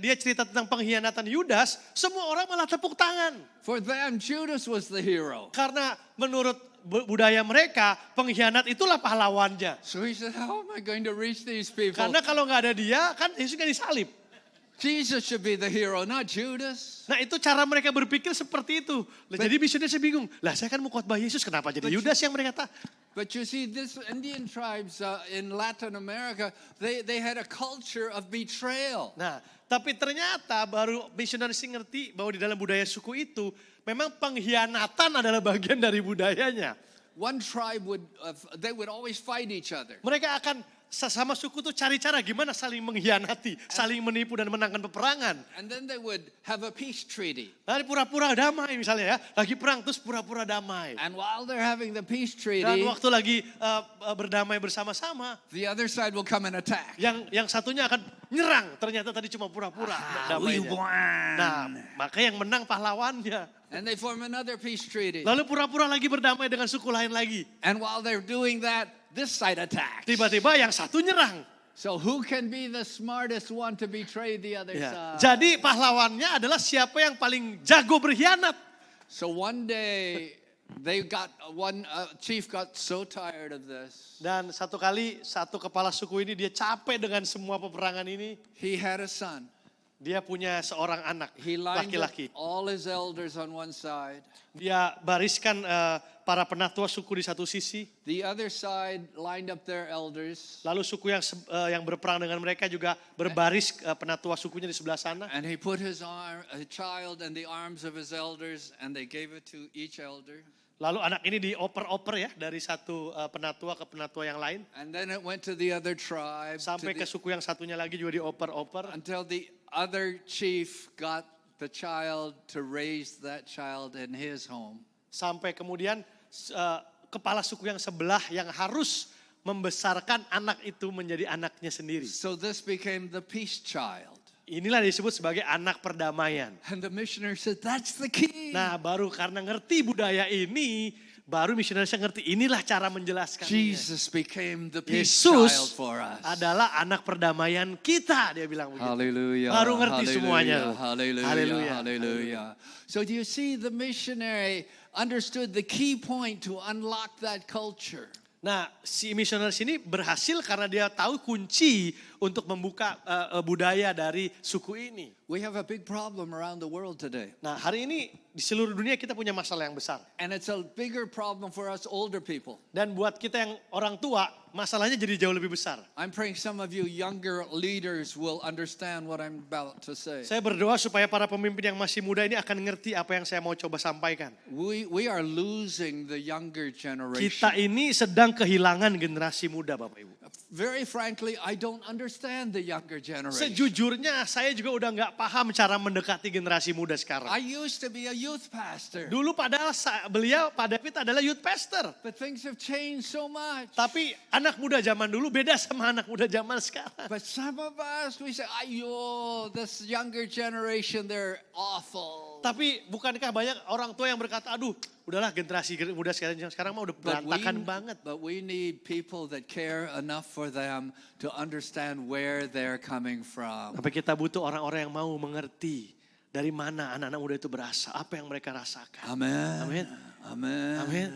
dia cerita tentang pengkhianatan Yudas, semua orang malah tepuk tangan. For them, Judas was the hero. Karena menurut budaya mereka, pengkhianat itulah pahlawannya. So he said, how am I going to reach these people? Karena kalau nggak ada dia, kan Yesus nggak disalib. Jesus should be the hero, not Judas. Nah itu cara mereka berpikir seperti itu. Jadi misionaris bingung, lah saya kan mau khotbah Yesus, kenapa jadi Yudas yang mereka kata? But you see, this Indian tribes in Latin America, they had a culture of betrayal. Nah, tapi ternyata baru misionaris ngerti bahwa di dalam budaya suku itu, memang pengkhianatan adalah bagian dari budayanya. One tribe they would always fight each other. Mereka akan sesama suku tuh cari cara gimana saling mengkhianati, saling menipu dan menangkan peperangan. And then they would have a peace treaty. Lalu pura-pura damai misalnya ya, lagi perang terus pura-pura damai. And while they're having the peace Dan treaty, waktu lagi berdamai bersama-sama, the other side will come and attack. yang satunya akan nyerang. Ternyata tadi cuma pura-pura damainya. Nah, maka yang menang pahlawannya. And they form another peace treaty. Lalu pura-pura lagi berdamai dengan suku lain lagi. And while they're doing that, this side attacks. Tiba-tiba yang satu nyerang. So who can be the smartest one to betray the other side? Jadi pahlawannya adalah siapa yang paling jago berkhianat. So one day chief got so tired of this. Dan satu kali satu kepala suku ini dia capek dengan semua peperangan ini. He had a son. Dia punya seorang anak He lined up laki-laki. all his elders on one side. Dia bariskan para penatua suku di satu sisi, The other side lined up their elders. lalu suku yang berperang dengan mereka juga berbaris penatua sukunya di sebelah sana. And he put a child in the arms of his elders, and they gave it to each elder. Lalu anak ini dioper-oper ya dari satu penatua ke penatua yang lain. And then it went to the other tribe. Sampai ke suku yang satunya lagi juga dioper-oper. Until the other chief got the child to raise that child in his home. Sampai kemudian kepala suku yang sebelah yang harus membesarkan anak itu menjadi anaknya sendiri. So this became the peace child. Inilah disebut sebagai anak perdamaian. And the missionary said, that's the key. Nah baru karena ngerti budaya ini, baru misionaris ngerti inilah cara menjelaskannya. Jesus became the peace child Yesus for us. adalah anak perdamaian kita, dia bilang begitu. Hallelujah. Baru ngerti semuanya. Hallelujah. Hallelujah. Hallelujah. So do you see the missionary understood the key point to unlock that culture? Nah, si misionaris ini berhasil karena dia tahu kunci untuk membuka budaya dari suku ini. We have a big problem around the world today. Nah, hari ini di seluruh dunia kita punya masalah yang besar. And it's a bigger problem for us older people. Dan buat kita yang orang tua, masalahnya jadi jauh lebih besar. I'm praying some of you younger leaders will understand what I'm about to say. Saya berdoa supaya para pemimpin yang masih muda ini akan ngerti apa yang saya mau coba sampaikan. We are losing the younger generation. Kita ini sedang kehilangan generasi muda, Bapak Ibu. Very frankly, I don't understand the younger generation. Sejujurnya saya juga udah nggak paham cara mendekati generasi muda sekarang. I used to be a youth pastor. Dulu padahal Pak David adalah youth pastor. But things have changed so much. Tapi anak muda zaman dulu beda sama anak muda zaman sekarang. But some of us, we say, ayo, this younger generation, they're awful. Tapi bukankah banyak orang tua yang berkata, aduh udahlah generasi muda sekarang mah udah berantakan banget. But we need people that care enough for them to understand where they're coming from. Tapi kita butuh orang-orang yang mau mengerti dari mana anak-anak muda itu berasal, apa yang mereka rasakan. Amen. Amin. Amen. Amin.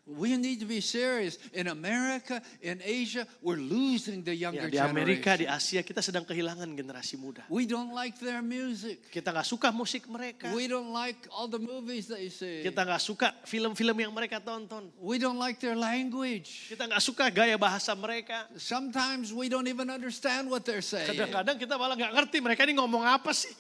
We need to be serious. In America, in Asia, we're losing the Ya, younger di Amerika, di generation. Asia kita sedang kehilangan generasi muda. We don't like their music. Kita nggak suka musik mereka. We don't like all the movies they see. Kita nggak suka film-film yang mereka tonton. We don't like their language. Kita nggak suka gaya bahasa mereka. Sometimes we don't even understand what they're saying. Kadang-kadang kita malah nggak ngerti mereka ini ngomong apa sih.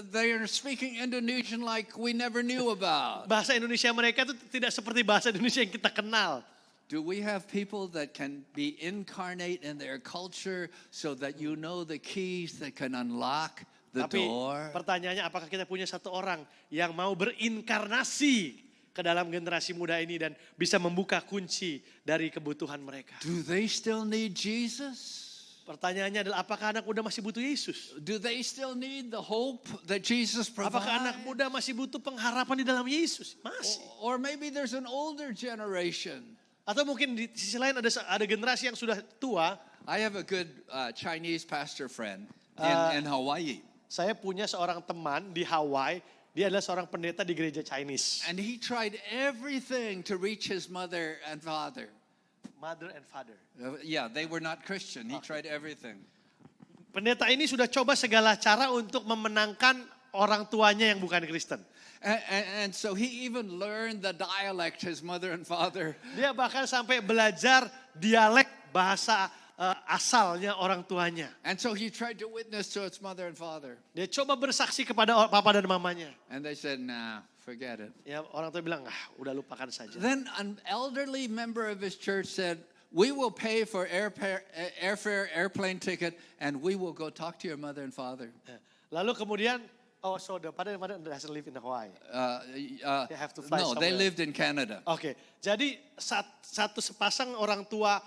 They are speaking Indonesian like we never knew about. Bahasa Indonesia mereka itu tidak seperti bahasa Indonesia yang kita kenal. Do we have people that can be incarnate in their culture so that you know the keys that can unlock the Tapi door? pertanyaannya apakah kita punya satu orang yang mau berinkarnasi ke dalam generasi muda ini dan bisa membuka kunci dari kebutuhan mereka. Do they still need Jesus? Pertanyaannya adalah apakah anak muda masih butuh Yesus? Do they still need the hope that Jesus Apakah anak provides? muda masih butuh pengharapan di dalam Yesus? Masih. Or maybe there's an older generation. Atau mungkin di sisi lain ada generasi yang sudah tua. I have a good Chinese pastor friend in Hawaii. Saya punya seorang teman di Hawaii. Dia adalah seorang pendeta di gereja Chinese. And he tried everything to reach his mother and father. Mother and father. Yeah, they were not Christian. He tried everything. Pendeta ini sudah coba segala cara untuk memenangkan orang tuanya yang bukan Kristen. And so he even learned the dialect his mother and father. Dia bahkan sampai belajar dialek bahasa asalnya orang tuanya. And so he tried to witness to its mother and father. Dia coba bersaksi kepada papa dan mamanya. And they said, nah, forget it. Ya orang tua bilang, udah lupakan saja. Then an elderly member of his church said, we will pay for airfare, airplane ticket, and we will go talk to your mother and father. Lalu kemudian, so the father doesn't live in Hawaii. They have to fly No, they somewhere. lived in Canada. Oke, jadi satu sepasang orang tua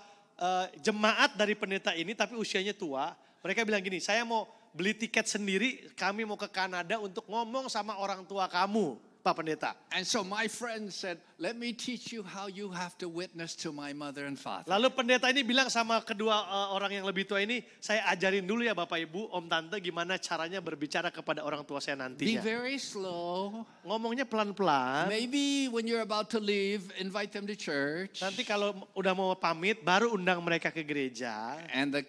jemaat dari pendeta ini tapi usianya tua. Mereka bilang gini, saya mau beli tiket sendiri, kami mau ke Kanada untuk ngomong sama orang tua kamu, Pak Pendeta. And so my friend said, let me teach you how you have to witness to my mother and father. Lalu pendeta ini bilang sama kedua orang yang lebih tua ini, saya ajarin dulu ya Bapak Ibu, Om Tante gimana caranya berbicara kepada orang tua saya Be nantinya. very slow. Ngomongnya pelan-pelan. Maybe when you're about to leave, invite them to church. Nanti kalau udah mau pamit, baru undang mereka ke gereja. And the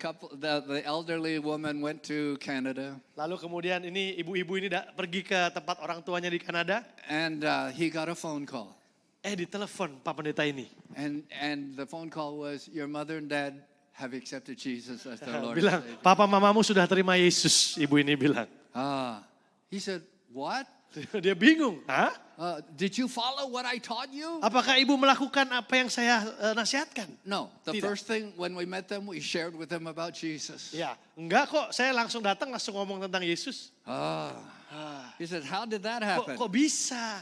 elderly woman went to Canada. Lalu kemudian ini ibu-ibu ini pergi ke tempat orang tuanya di Kanada. And he got a phone call. Ditelepon Pak Pendeta ini. And the phone call was, your mother and dad have accepted Jesus as their Lord and Bilang, Savior. papa mamamu sudah terima Yesus, ibu ini bilang. He said, what? Dia bingung. Hah? Did you follow what I taught you? Apakah ibu melakukan apa yang saya nasihatkan? No. The Tidak. first thing when we met them, we shared with them about Jesus. Ya, enggak kok. Saya langsung datang langsung ngomong tentang Yesus. He said, how did that Kok, happen? kok bisa?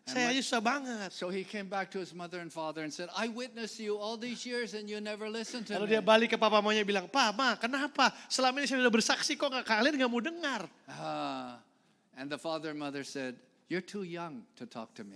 Saya aja susah banget. So he came back to his mother and father and said, I witnessed you all these years and you never listened to Lalu me. dia balik ke papa mamanya bilang, Pak, Ma, kenapa? Selama ini saya sudah bersaksi kok kalian nggak mau dengar. And the father and mother said, you're too young to talk to me.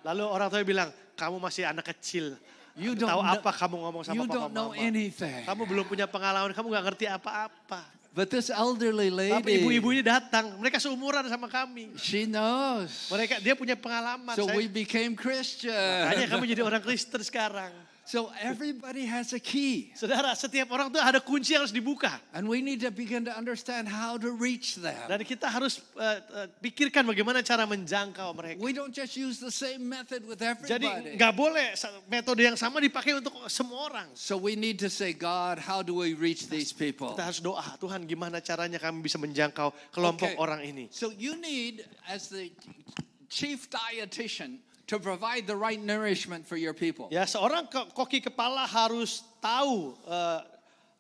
Lalu orang tua bilang, kamu masih anak kecil. You Tahu don't know- apa kamu ngomong sama You papa don't know mama? anything. Kamu belum punya pengalaman, kamu nggak ngerti apa-apa. But this elderly Tapi ibu-ibu lady, ini datang, mereka seumuran sama kami. she knows. Dia punya pengalaman. So we Makanya became Christian. kami jadi orang Kristen sekarang. So everybody has a key. Saudara, setiap orang tuh ada kunci yang harus dibuka. And we need to begin to understand how to reach them. Dan kita harus pikirkan bagaimana cara menjangkau mereka. We don't just use the same method with Jadi everybody. nggak boleh metode yang sama dipakai untuk semua orang. So we need to say, God, how do we reach these people? Kita harus doa, Tuhan gimana caranya kami bisa menjangkau kelompok Okay. orang ini. So you need, as the chief dietitian, to provide the right nourishment for your people. Ya, seorang koki kepala harus tahu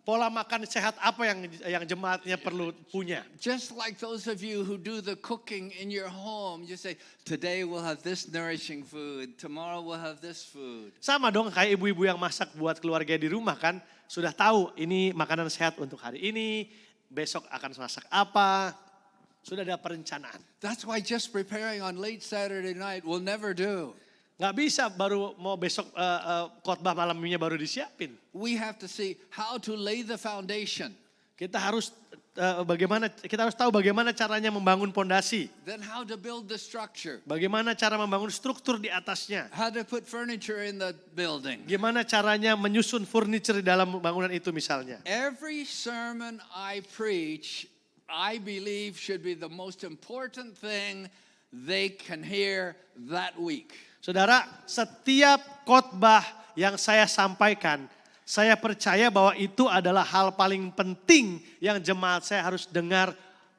pola makan sehat apa yang jemaatnya perlu punya. Just like those of you who do the cooking in your home, you say, today we'll have this nourishing food, tomorrow we'll have this food. Sama dong kayak ibu-ibu yang masak buat keluarga di rumah kan, sudah tahu ini makanan sehat untuk hari ini, besok akan masak apa, sudah ada perencanaan. That's why just preparing on late Saturday night will never do. Nggak bisa baru mau besok khotbah malamnya baru disiapin. We have to see how to lay the foundation. Kita harus tahu bagaimana caranya membangun pondasi, Then how to build the structure. bagaimana cara membangun struktur di atasnya, How to put furniture in the building. gimana caranya menyusun furniture di dalam bangunan itu misalnya. Every sermon I preach, I believe should be the most important thing they can hear that week. Saudara, setiap khotbah yang saya sampaikan, saya percaya bahwa itu adalah hal paling penting yang jemaat saya harus dengar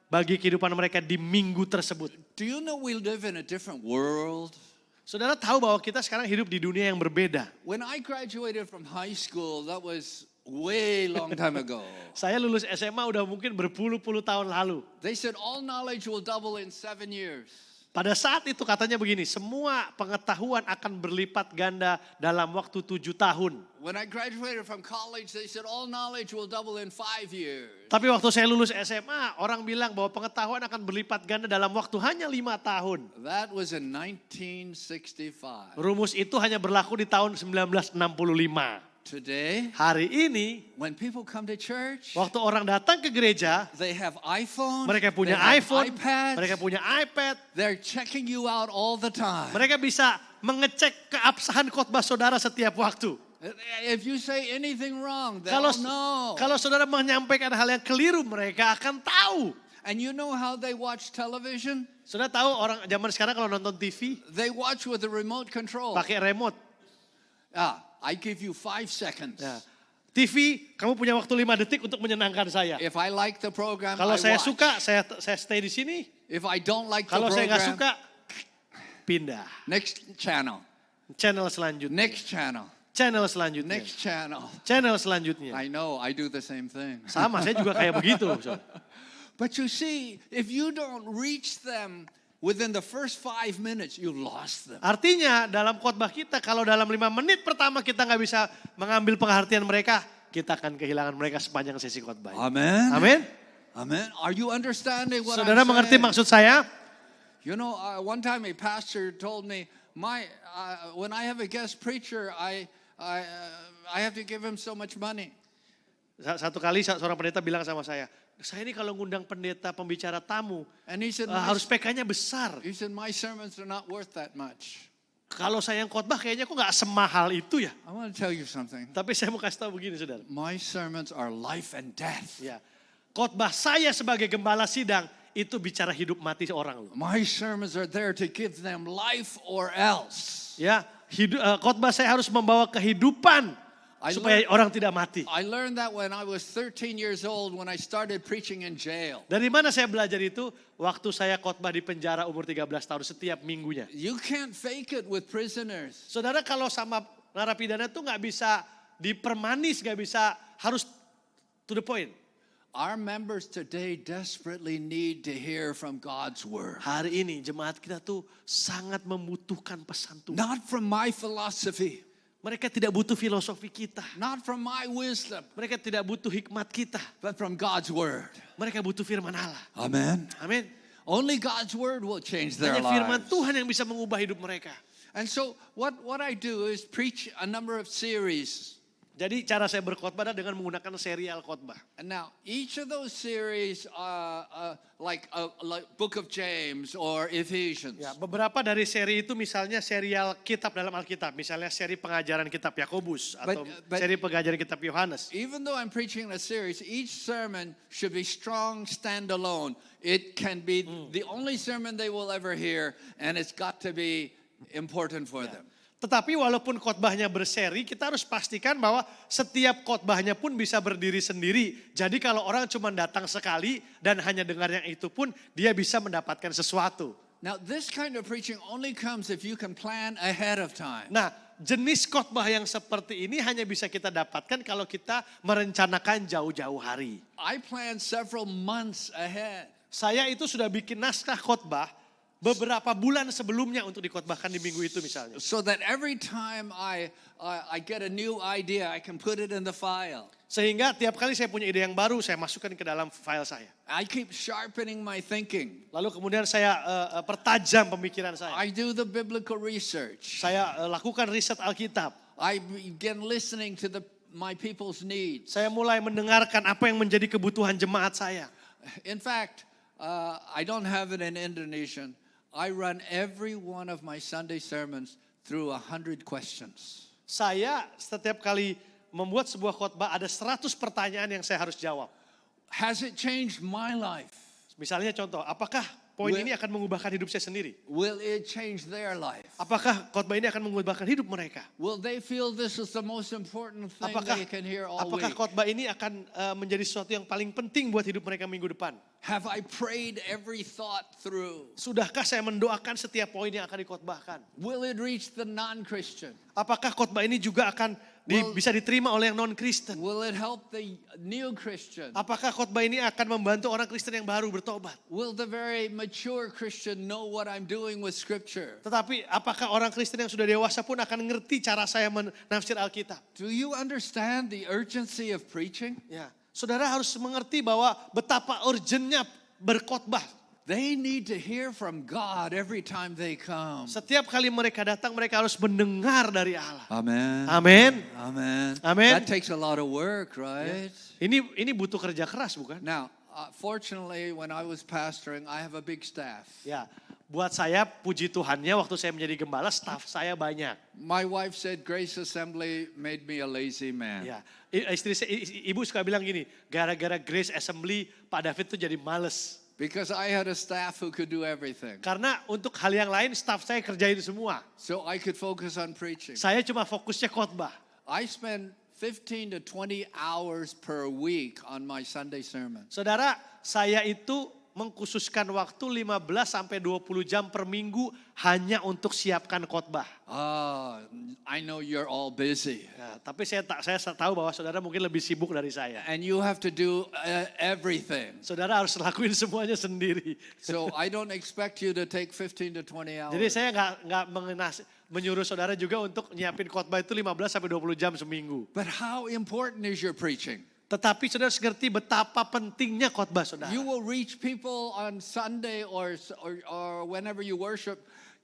bagi kehidupan mereka di minggu tersebut. Do you know we live in a different world? Saudara tahu bahwa kita sekarang hidup di dunia yang berbeda. When I graduated from high school, that was way long time ago. Saya lulus SMA udah mungkin berpuluh-puluh tahun lalu. They said all knowledge will double in 7 years. Pada saat itu katanya begini, semua pengetahuan akan berlipat ganda dalam waktu 7 tahun. When I graduated from college, they said all knowledge will double in 5 years. Tapi waktu saya lulus SMA, orang bilang bahwa pengetahuan akan berlipat ganda dalam waktu hanya 5 tahun. That was in 1965. Rumus itu hanya berlaku di tahun 1965. Today, Hari ini, when people come to church, waktu orang datang ke gereja, they have iPhones, mereka punya they have iPhone, iPads, mereka punya iPad, they're checking you out all the time. mereka bisa mengecek keabsahan khotbah saudara setiap waktu. If you say anything wrong, Kalau they'll know. kalau saudara menyampaikan hal yang keliru, mereka akan tahu. And you know how they watch television? Saudara tahu orang zaman sekarang kalau nonton TV They watch with a remote control. pakai remote. I give you 5 seconds. Ya. TV, kamu punya waktu 5 detik untuk menyenangkan saya. If I like the program, Kalau I saya watch. suka, saya stay di sini. If I don't like the Kalau saya nggak program, suka, pindah. next channel, Channel selanjutnya. next channel, Channel selanjutnya. next channel. Channel selanjutnya. I know, I do the same thing. Sama, saya juga kayak begitu. But you see, if you don't reach them within the first 5 minutes, you lost them. Artinya dalam khotbah kita, kalau dalam 5 menit pertama kita nggak bisa mengambil perhatian mereka, kita akan kehilangan mereka sepanjang sesi khotbah. Amen. Amin. Amen. Are you understanding what Saudara I'm mengerti saying? maksud saya? You know, one time a pastor told me, when I have a guest preacher, I have to give him so much money. Satu kali seorang pendeta bilang sama saya ini kalau ngundang pendeta pembicara tamu, And he said, harus PK-nya besar. my sermons are not worth that much. Kalau saya yang khotbah kayaknya kok nggak semahal itu ya. I want to tell you something. Tapi saya mau kasih tahu begini saudara. My sermons are life and death. Ya, khotbah saya sebagai gembala sidang itu bicara hidup mati orang loh. My sermons are there to give them life or else. Ya, khotbah saya harus membawa kehidupan supaya orang tidak mati. I learned that when I was 13 years old when I started preaching in jail. Dari mana saya belajar itu? Waktu saya khotbah di penjara umur 13 tahun setiap minggunya. You can't fake it with prisoners. Saudara, kalau sama narapidana tuh nggak bisa dipermanis, nggak bisa, harus to the point. Our members today desperately need to hear from God's word. Hari ini jemaat kita tuh sangat membutuhkan pesan Tuhan. Not from my philosophy, Mereka tidak butuh filosofi kita. not from my wisdom, Mereka tidak butuh hikmat kita. but from God's word. Mereka butuh firman Allah. Amen. Amin. Only God's word will change their Hanya firman lives. Tuhan yang bisa mengubah hidup mereka. And so what I do is preach a number of series. Jadi cara saya berkhotbah adalah dengan menggunakan serial khotbah. And now each of those series like Book of James or Ephesians. Ya, beberapa dari seri itu misalnya serial kitab dalam Alkitab. Misalnya seri pengajaran kitab Yakobus atau But- seri pengajaran kitab Yohanes. Even though I'm preaching a series, each sermon should be strong standalone. It can be the only sermon they will ever hear, and it's got to be important for them. Tetapi walaupun khotbahnya berseri, kita harus pastikan bahwa setiap khotbahnya pun bisa berdiri sendiri. Jadi kalau orang cuma datang sekali dan hanya dengar yang itu pun, dia bisa mendapatkan sesuatu. Now, this kind of preaching only comes if you can plan ahead of time. Nah, jenis khotbah yang seperti ini hanya bisa kita dapatkan kalau kita merencanakan jauh-jauh hari. I plan several months ahead. Saya itu sudah bikin naskah khotbah beberapa bulan sebelumnya untuk dikhotbahkan di minggu itu misalnya. So that every time I get a new idea, I can put it in the file. Sehingga tiap kali saya punya ide yang baru, saya masukkan ke dalam file saya. I keep sharpening my thinking. Lalu kemudian saya pertajam pemikiran saya. I do the biblical research. Saya lakukan riset Alkitab. I begin listening to my people's needs. Saya mulai mendengarkan apa yang menjadi kebutuhan jemaat saya. In fact, I don't have it in Indonesian. I run every one of my Sunday sermons through 100 questions. Saya setiap kali membuat sebuah khotbah ada 100 pertanyaan yang saya harus jawab. Has it changed my life? Misalnya contoh, apakah poin ini akan mengubahkan hidup saya sendiri? Will it change their life? Apakah khotbah ini akan mengubahkan hidup mereka? Will they feel this is the most important thing Apakah they can hear all apakah week? khotbah ini akan menjadi sesuatu yang paling penting buat hidup mereka minggu depan? Have I prayed every thought through? Sudahkah saya mendoakan setiap poin yang akan dikhotbahkan? Will it reach the non-Christian? Apakah khotbah ini juga akan bisa diterima oleh yang non-Kristen? Will it help the new Christian? Apakah khotbah ini akan membantu orang Kristen yang baru bertobat? Will the very mature Christian know what I'm doing with Scripture? Tetapi apakah orang Kristen yang sudah dewasa pun akan ngerti cara saya menafsir Alkitab? Do you understand the urgency of preaching? Ya, saudara harus mengerti bahwa betapa urgentnya berkhotbah. They need to hear from God every time they come. Setiap kali mereka datang, mereka harus mendengar dari Allah. Amen. Amin. Amen. Amen. That takes a lot of work, right? Ini butuh kerja keras, bukan? Now, fortunately, when I was pastoring, I have a big staff. Ya, buat saya puji Tuhannya waktu saya menjadi gembala, staf saya banyak. My wife said Grace Assembly made me a lazy man. Ya, ibu suka bilang gini, gara-gara Grace Assembly, Pak David tuh jadi males. Because I had a staff who could do everything. Karena untuk hal yang lain staf saya kerjain semua. So I could focus on preaching. Saya cuma fokusnya khotbah. I spend 15 to 20 hours per week on my Sunday sermon. Saudara, saya itu mengkhususkan waktu 15 sampai 20 jam per minggu hanya untuk siapkan khotbah. I know you're all busy. Ya, tapi saya tahu bahwa saudara mungkin lebih sibuk dari saya. And you have to do everything. Saudara harus lakuin semuanya sendiri. So I don't expect you to take 15 to 20 hours. Jadi saya nggak menyuruh saudara juga untuk nyiapin khotbah itu 15 sampai 20 jam seminggu. But how important is your preaching? Tetapi saudara harus ngerti betapa pentingnya khotbah saudara. You will reach people on Sunday or whenever you worship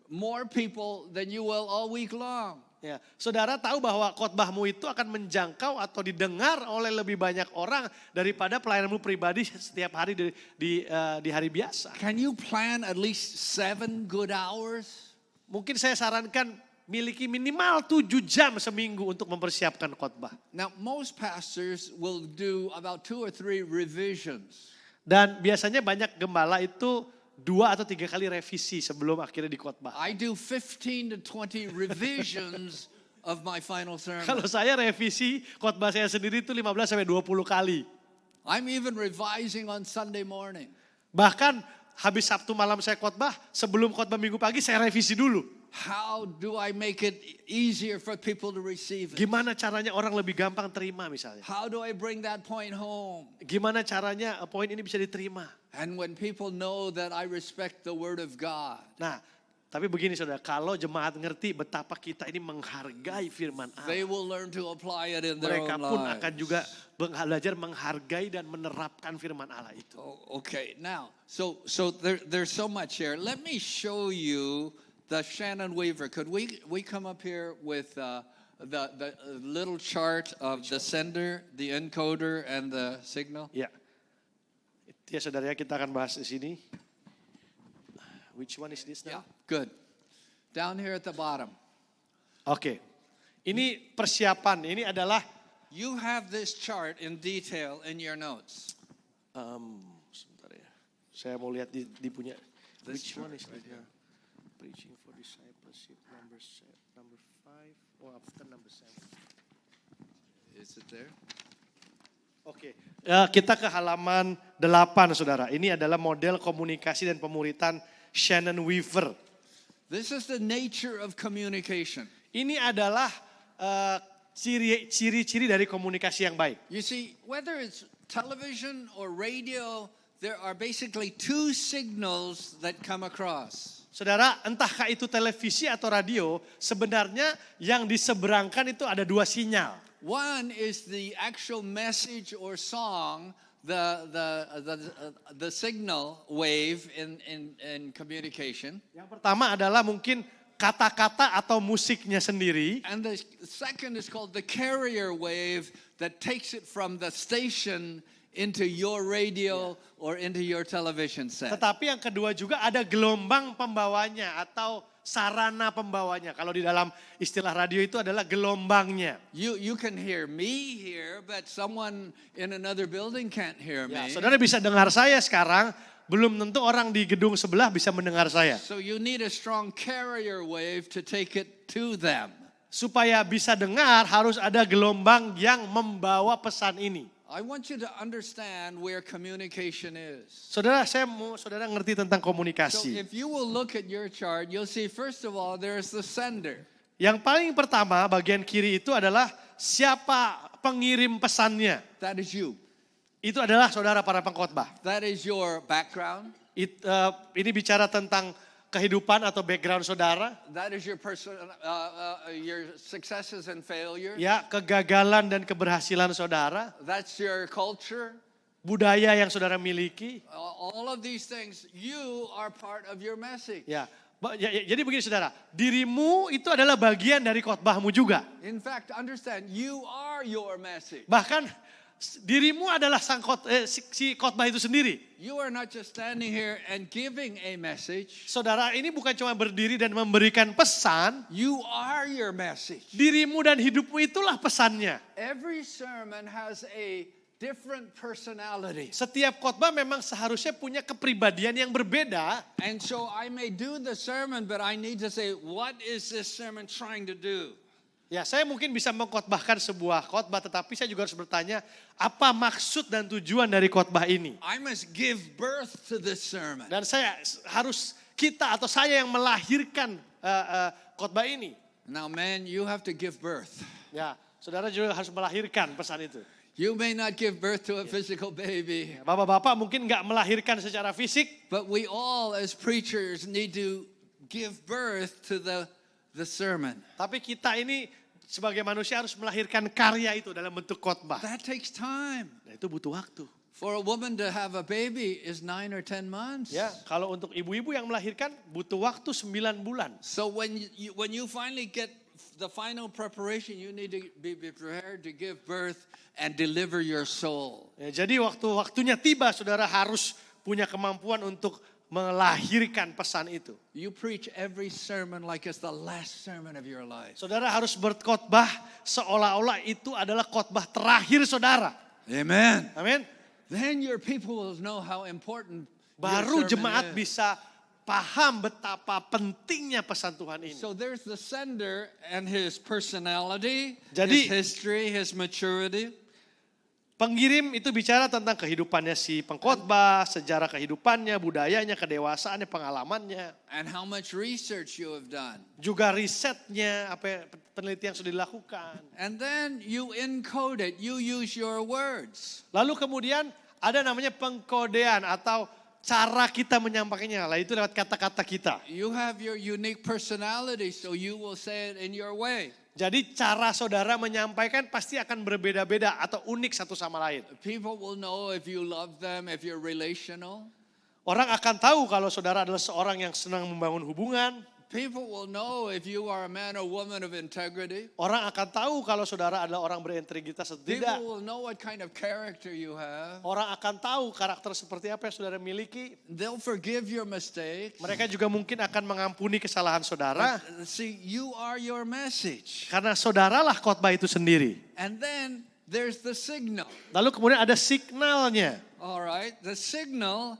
more people than you will all week long. Ya, saudara tahu bahwa khotbahmu itu akan menjangkau atau didengar oleh lebih banyak orang daripada pelayananmu pribadi setiap hari di hari biasa. Can you plan at least 7 good hours? Mungkin saya sarankan miliki minimal 7 jam seminggu untuk mempersiapkan khotbah. Now, most pastors will do about 2 or 3 revisions. Dan biasanya banyak gembala itu 2 atau 3 kali revisi sebelum akhirnya dikhotbah. I do 15 to 20 revisions of my final Kalau sermon. saya revisi khotbah saya sendiri itu 15 sampai 20 kali. I'm even revising on Sunday morning. Bahkan habis Sabtu malam saya khotbah, sebelum khotbah Minggu pagi saya revisi dulu. How do I make it easier for people to receive it? Gimana caranya orang lebih gampang terima misalnya. How do I bring that point home? Gimana caranya poin ini bisa diterima. And when people know that I respect the word of God, Nah, tapi begini saudara, kalau jemaat ngerti betapa kita ini menghargai firman they Allah. will learn to apply it in their Mereka own pun lives. akan juga belajar menghargai dan menerapkan firman Allah itu. Oh, okay, now, so there's so much here. Let me show you the Shannon Weaver. Could we come up here with the little chart of the sender, the encoder, and the signal? Ya. Ya saudara, kita akan bahas di sini. Which one is this Yeah, now? good. Down here at the bottom. Oke. Ini persiapan, ini adalah You have this chart in detail in your notes. sebentar ya. Saya mau lihat di punya. This Which one chart is right this here. now? Preaching for discipleship number 5 or after number 7. Is it there? Oke. Kita ke halaman 8 saudara. Ini adalah model komunikasi dan pemuritan Shannon Weaver. This is the nature of communication. Ini adalah ciri-ciri dari komunikasi yang baik. You see, whether it's television or radio, there are basically two signals that come across. Saudara, entahkah itu televisi atau radio, sebenarnya yang diseberangkan itu ada 2 sinyal. One is the actual message or song, the signal wave in communication. Yang pertama adalah mungkin kata-kata atau musiknya sendiri. And the second is called the carrier wave that takes it from the station into your radio or into your television set. Tetapi yang kedua juga ada gelombang pembawanya atau sarana pembawanya. Kalau di dalam istilah radio itu adalah gelombangnya. You can hear me here, but someone in another building can't hear Ya, me. saudara bisa dengar saya sekarang, belum tentu orang di gedung sebelah bisa mendengar saya. So you need a strong carrier wave to take it to them. Supaya bisa dengar harus ada gelombang yang membawa pesan ini. I want you to understand where communication is. Saudara, saya mau saudara ngerti tentang So komunikasi. if you will look at your chart, you'll see first of all there's the sender. Yang paling pertama bagian kiri itu adalah siapa pengirim pesannya. That is you. Itu adalah saudara para pengkhotbah. That is your background. Ini bicara tentang kehidupan atau background saudara. That is your your successes and failures. Ya, kegagalan dan keberhasilan saudara. That's your culture. Budaya yang saudara miliki. All of these things, you are part of your message. Ya, jadi begini saudara. Dirimu itu adalah bagian dari khotbahmu juga. In fact, understand, you are your message. Bahkan dirimu adalah si khotbah itu sendiri. You are not just standing here and giving a message. Saudara ini bukan cuma berdiri dan memberikan pesan. You are your message. Dirimu dan hidupmu itulah pesannya. Every sermon has a different personality. Setiap khotbah memang seharusnya punya kepribadian yang berbeda. And so I may do the sermon, but I need to say, what is this sermon trying to do? Ya, saya mungkin bisa mengkhotbahkan sebuah khotbah, tetapi saya juga harus bertanya, apa maksud dan tujuan dari khotbah ini? I must give birth to this sermon. Dan saya yang melahirkan khotbah ini. Now, man, you have to give birth. Ya, saudara juga harus melahirkan pesan itu. You may not give birth to a physical baby, Bapak-bapak mungkin nggak melahirkan secara fisik, but we all as preachers need to give birth to the sermon. tapi kita ini sebagai manusia harus melahirkan karya itu dalam bentuk khotbah. That takes time. Nah, itu butuh waktu. For a woman to have a baby is 9 or 10 months. Ya, kalau untuk ibu-ibu yang melahirkan butuh waktu 9 bulan. So when you finally get the final preparation, you need to be prepared to give birth and deliver your soul. Ya, jadi waktunya tiba, saudara harus punya kemampuan untuk melahirkan pesan itu. You preach every sermon like it's the last sermon of your life. Saudara harus berkhotbah seolah-olah itu adalah khotbah terakhir saudara. Amen. Amin. then your people will know how important baru your sermon jemaat is. bisa paham betapa pentingnya pesan Tuhan ini. So there's the sender and his personality, Jadi- his history, his maturity. Pengirim itu bicara tentang kehidupannya si pengkhotbah, sejarah kehidupannya, budayanya, kedewasaannya, pengalamannya. And how much research you have done. Juga risetnya, penelitian yang sudah dilakukan. And then you encode it. You use your words. Lalu kemudian ada namanya pengkodean atau cara kita menyampaikannya. Lah itu lewat kata-kata kita. You have your unique personality, so you will say it in your way. Jadi cara saudara menyampaikan pasti akan berbeda-beda atau unik satu sama lain. People will know if you love them, if you're relational. Orang akan tahu kalau saudara adalah seorang yang senang membangun hubungan. People will know if you are a man or woman of integrity. Orang akan tahu kalau saudara adalah orang berintegritas atau tidak. People will know what kind of character you have. Orang akan tahu karakter seperti apa yang saudara miliki. They'll forgive your mistakes. Mereka juga mungkin akan mengampuni kesalahan saudara. See, you are your message. Karena saudaralah khotbah itu sendiri. And then there's the signal. Lalu kemudian ada signalnya. All right. The signal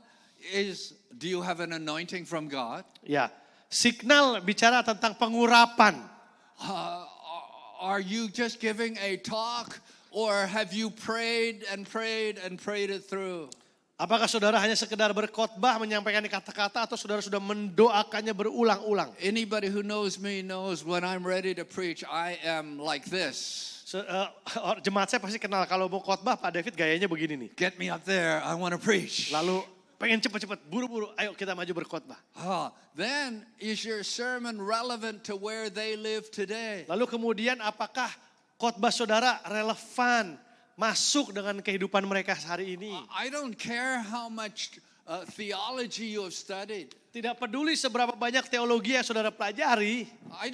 is, do you have an anointing from God? Ya, signal bicara tentang pengurapan. Are you just giving a talk or have you prayed and prayed and prayed it through? Apakah saudara hanya sekedar berkhotbah menyampaikan kata-kata atau saudara sudah mendoakannya berulang-ulang? Anybody who knows me knows when I'm ready to preach, I am like this. Jemaat saya pasti kenal kalau mau khotbah Pak David gayanya begini nih. Get me up there, I want to preach. Lalu pengen cepat-cepat, buru-buru, ayo kita maju berkhotbah. Then is your sermon relevant to where they live today? Lalu kemudian apakah khotbah saudara relevan masuk dengan kehidupan mereka hari ini? I don't care how much theology you have studied. Tidak peduli seberapa banyak teologi yang saudara pelajari. I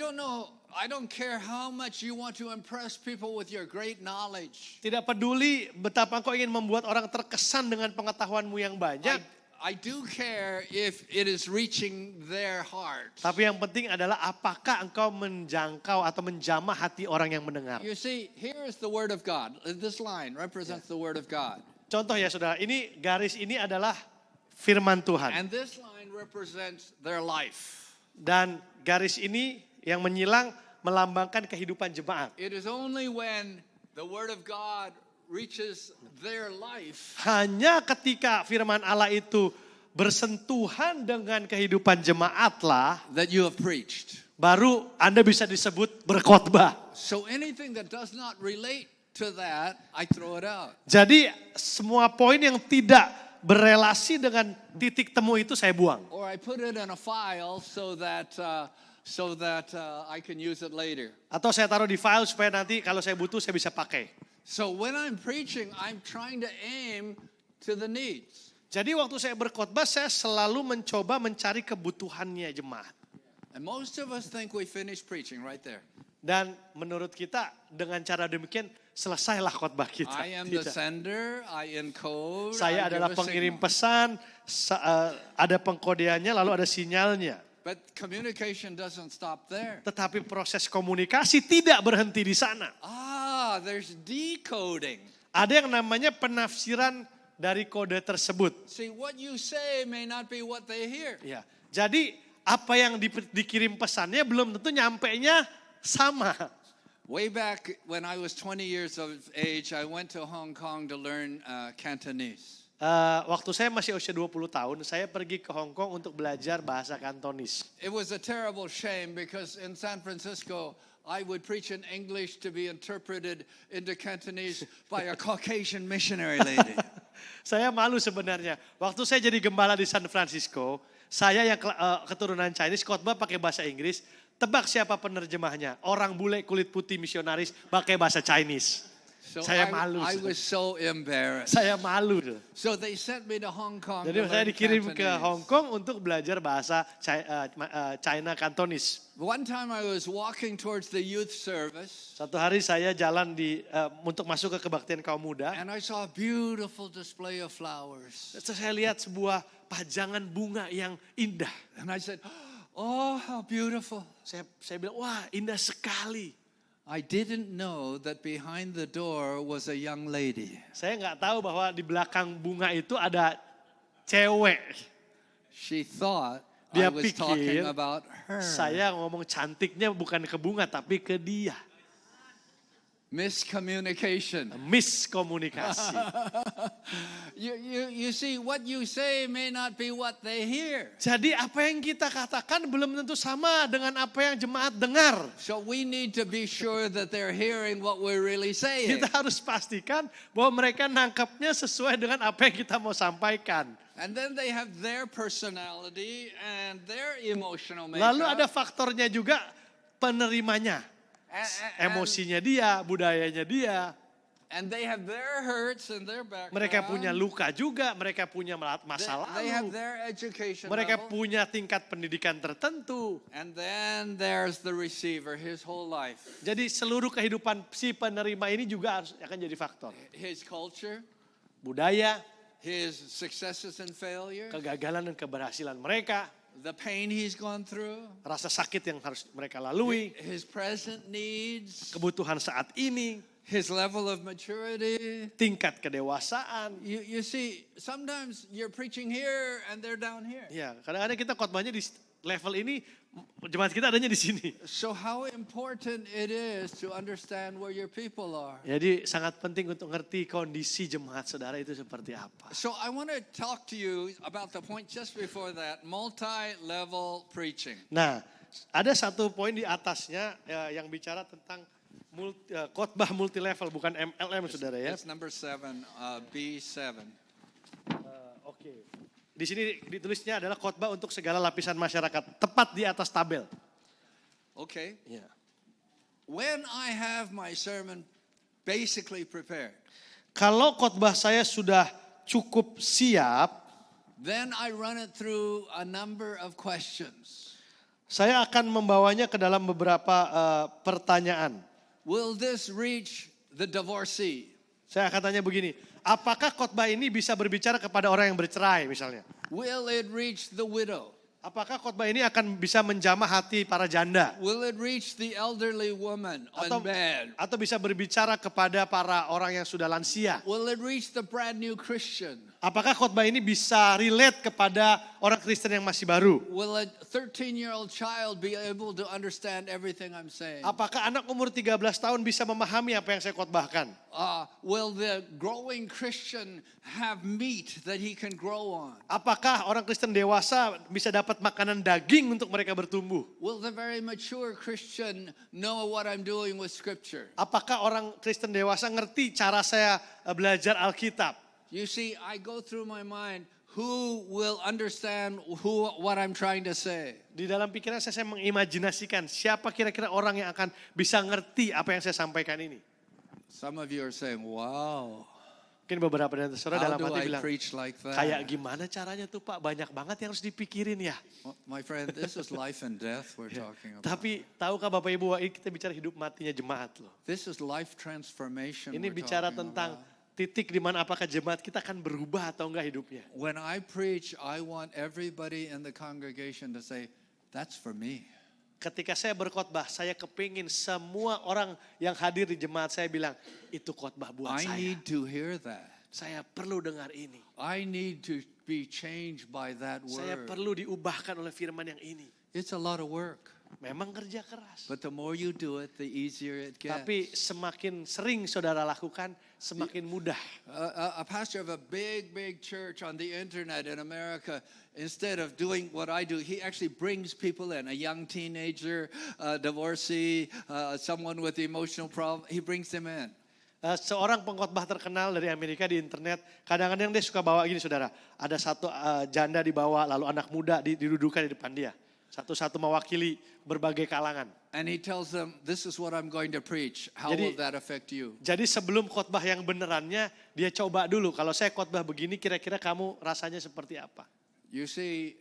don't care how much you want to impress people with your great knowledge. Tidak peduli betapa engkau ingin membuat orang terkesan dengan pengetahuanmu yang banyak. I do care if it is reaching their heart. Tapi yang penting adalah apakah engkau menjangkau atau menjamah hati orang yang mendengar. You see, here is the word of God. This line represents the word of God. Contoh ya saudara, ini garis ini adalah firman Tuhan. And this line represents their life. Dan garis ini yang menyilang melambangkan kehidupan jemaat. It is only when the word of God reaches their life Hanya ketika firman Allah itu bersentuhan dengan kehidupan jemaatlah, that you have preached. baru Anda bisa disebut berkhotbah. So anything that does not relate to that, I throw it out. Jadi semua poin yang tidak berelasi dengan titik temu itu saya buang. Or I put it in a file so that I can use it later. Atau saya taruh di file supaya nanti kalau saya butuh saya bisa pakai. So when I'm preaching, I'm trying to aim to the needs. Jadi waktu saya berkhotbah saya selalu mencoba mencari kebutuhannya jemaat. And most of us think we finished preaching right there. Dan menurut kita dengan cara demikian selesailah khotbah kita. I am the Tidak. sender, I encode, Saya I adalah give a pengirim signal. pesan, ada pengkodeannya lalu ada sinyalnya. But communication doesn't stop there. Tetapi proses komunikasi tidak berhenti di sana. There's decoding. Ada yang namanya penafsiran dari kode tersebut. See, what you say may not be what they hear. Ya, jadi apa yang dikirim pesannya belum tentu nyampainya sama. Way back when I was 20 years of age, I went to Hong Kong to learn Cantonese. Waktu saya masih usia 20 tahun, saya pergi ke Hong Kong untuk belajar bahasa Kantonis. It was a terrible shame because in San Francisco, I would preach in English to be interpreted into Cantonese by a Caucasian missionary lady. Saya malu sebenarnya. Waktu saya jadi gembala di San Francisco, saya yang keturunan Chinese khotbah pakai bahasa Inggris. Tebak siapa penerjemahnya? Orang bule kulit putih misionaris pakai bahasa Chinese. So Saya malu. I was so embarrassed. Saya malu. So they sent me to Hong Kong. Jadi to saya learn dikirim ke Cantonese. Hong Kong untuk belajar bahasa China Kantonis. One time I was walking towards the youth service Satu hari saya jalan untuk masuk ke kebaktian kaum muda. and I saw a beautiful display of flowers. Terus saya lihat sebuah pajangan bunga yang indah. And I said, oh, how beautiful. Saya bilang, wah indah sekali. I didn't know that behind the door was a young lady. Saya nggak tahu bahwa di belakang bunga itu ada cewek. She thought Dia I was pikir talking about her. Saya ngomong cantiknya bukan ke bunga tapi ke dia. Miscommunication. Miskomunikasi. You see, what you say may not be what they hear. Jadi apa yang kita katakan belum tentu sama dengan apa yang jemaat dengar. So we need to be sure that they're hearing what we're really saying. Kita harus pastikan bahwa mereka nangkapnya sesuai dengan apa yang kita mau sampaikan. And then they have their personality and their emotional makeup. Lalu ada faktornya juga penerimanya. Emosinya dia, budayanya dia. And they have their hurts and their background. Mereka punya luka juga, mereka punya masa They have lalu. their education Mereka level. punya tingkat pendidikan tertentu. And then there's the receiver, his whole life. Jadi seluruh kehidupan si penerima ini juga akan jadi faktor. His culture, Budaya, his successes and failures, kegagalan dan keberhasilan mereka, the pain he's gone through, rasa sakit yang harus mereka lalui, his present needs, kebutuhan saat ini, his level of maturity. tingkat kedewasaan. You see, sometimes you're preaching here and they're down here. Ya, kadang-kadang kita khotbahnya di level ini, jemaat kita adanya di sini. So how important it is to understand where your people are. Jadi sangat penting untuk ngerti kondisi jemaat saudara itu seperti apa. So I want to talk to you about the point just before that, multi-level preaching. Nah, ada satu poin di atasnya yang bicara tentang khotbah multi level, bukan MLM saudara ya. It's number 7, B7. Oke. Di sini ditulisnya adalah khotbah untuk segala lapisan masyarakat, tepat di atas tabel. Okay. Ya. When I have my sermon basically prepared, Kalau khotbah saya sudah cukup siap, then I run it through a number of questions. saya akan membawanya ke dalam beberapa pertanyaan. Will this reach the divorcee? Saya akan tanya begini, apakah khotbah ini bisa berbicara kepada orang yang bercerai misalnya? Will it reach the widow? Apakah khotbah ini akan bisa menjamah hati para janda? Will it reach the elderly woman Atau, on bed? atau bisa berbicara kepada para orang yang sudah lansia? Will it reach the brand new Christian? Apakah khotbah ini bisa relate kepada orang Kristen yang masih baru? Will a 13-year-old child be able to understand everything I'm saying? Apakah anak umur 13 tahun bisa memahami apa yang saya khotbahkan? Will the growing Christian have meat that he can grow on? Apakah orang Kristen dewasa bisa dapat makanan daging untuk mereka bertumbuh? Will the very mature Christian know what I'm doing with Scripture? Apakah orang Kristen dewasa ngerti cara saya belajar Alkitab? You see, I go through my mind, who will understand what I'm trying to say? Di dalam pikiran saya mengimajinasikan siapa kira-kira orang yang akan bisa ngerti apa yang saya sampaikan ini. Some of you are saying, wow, Mungkin beberapa dari saudara how dalam do hati I bilang, preach like that? kayak gimana caranya tuh Pak, banyak banget yang harus dipikirin ya. Well, my friend, this is life and death we're talking about. Tapi tahukah Bapak Ibu, ini kita bicara hidup matinya jemaat loh. This is life transformation Ini we're bicara talking tentang about. titik di mana apakah jemaat kita akan berubah atau enggak hidupnya. When I preach, I want everybody in the congregation to say, that's for me. Ketika saya berkhotbah, saya kepingin semua orang yang hadir di jemaat saya bilang, itu khotbah buat I saya. need to hear that. Saya perlu dengar ini. I need to be changed by that Saya word. perlu diubahkan oleh firman yang ini. It's a lot of work. Memang kerja keras. But the more you do it, the easier it gets. Tapi semakin sering saudara lakukan, semakin mudah. A pastor of a big church on the internet in America, instead of doing what I do, he actually brings people in. A young teenager, a divorcee, someone with emotional problem, he brings them in. Seorang pengkhotbah terkenal dari Amerika di internet, kadang-kadang dia suka bawa gini saudara. Ada satu janda dibawa, lalu anak muda didudukan di depan dia. Satu-satu mewakili berbagai kalangan. And he tells them, this is what I'm going to preach. How Jadi- will that affect you? Jadi sebelum khotbah yang benerannya, dia coba dulu. Kalau saya khotbah begini, kira-kira kamu rasanya seperti apa? You see,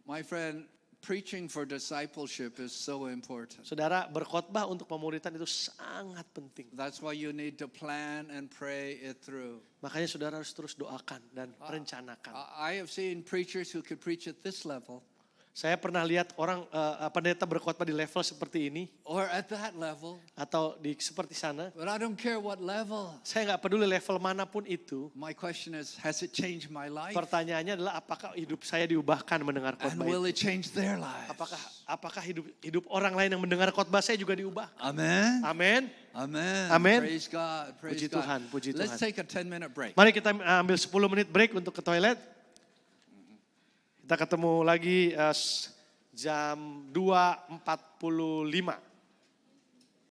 my friend, preaching for discipleship is so important. Saudara, berkhotbah untuk pemuritan itu sangat penting. That's why you need to plan and pray it through. Makanya saudara harus terus doakan dan rencanakan. I have seen preachers who could preach at this level. Saya pernah lihat orang pendeta berkhotbah di level seperti ini or at that level, atau di seperti sana. but I don't care what level. Saya nggak peduli level manapun itu. My question is, has it changed my life? Pertanyaannya adalah apakah hidup saya diubahkan mendengar And khotbah will itu? it change their lives? Apakah hidup orang lain yang mendengar khotbah saya juga diubah? Amen. Amin. Amen. Amen. Praise God. Praise Puji God. Tuhan, puji Let's Tuhan. take a 10-minute break. Mari kita ambil 10 menit break untuk ke toilet. Kita ketemu lagi jam 2.45.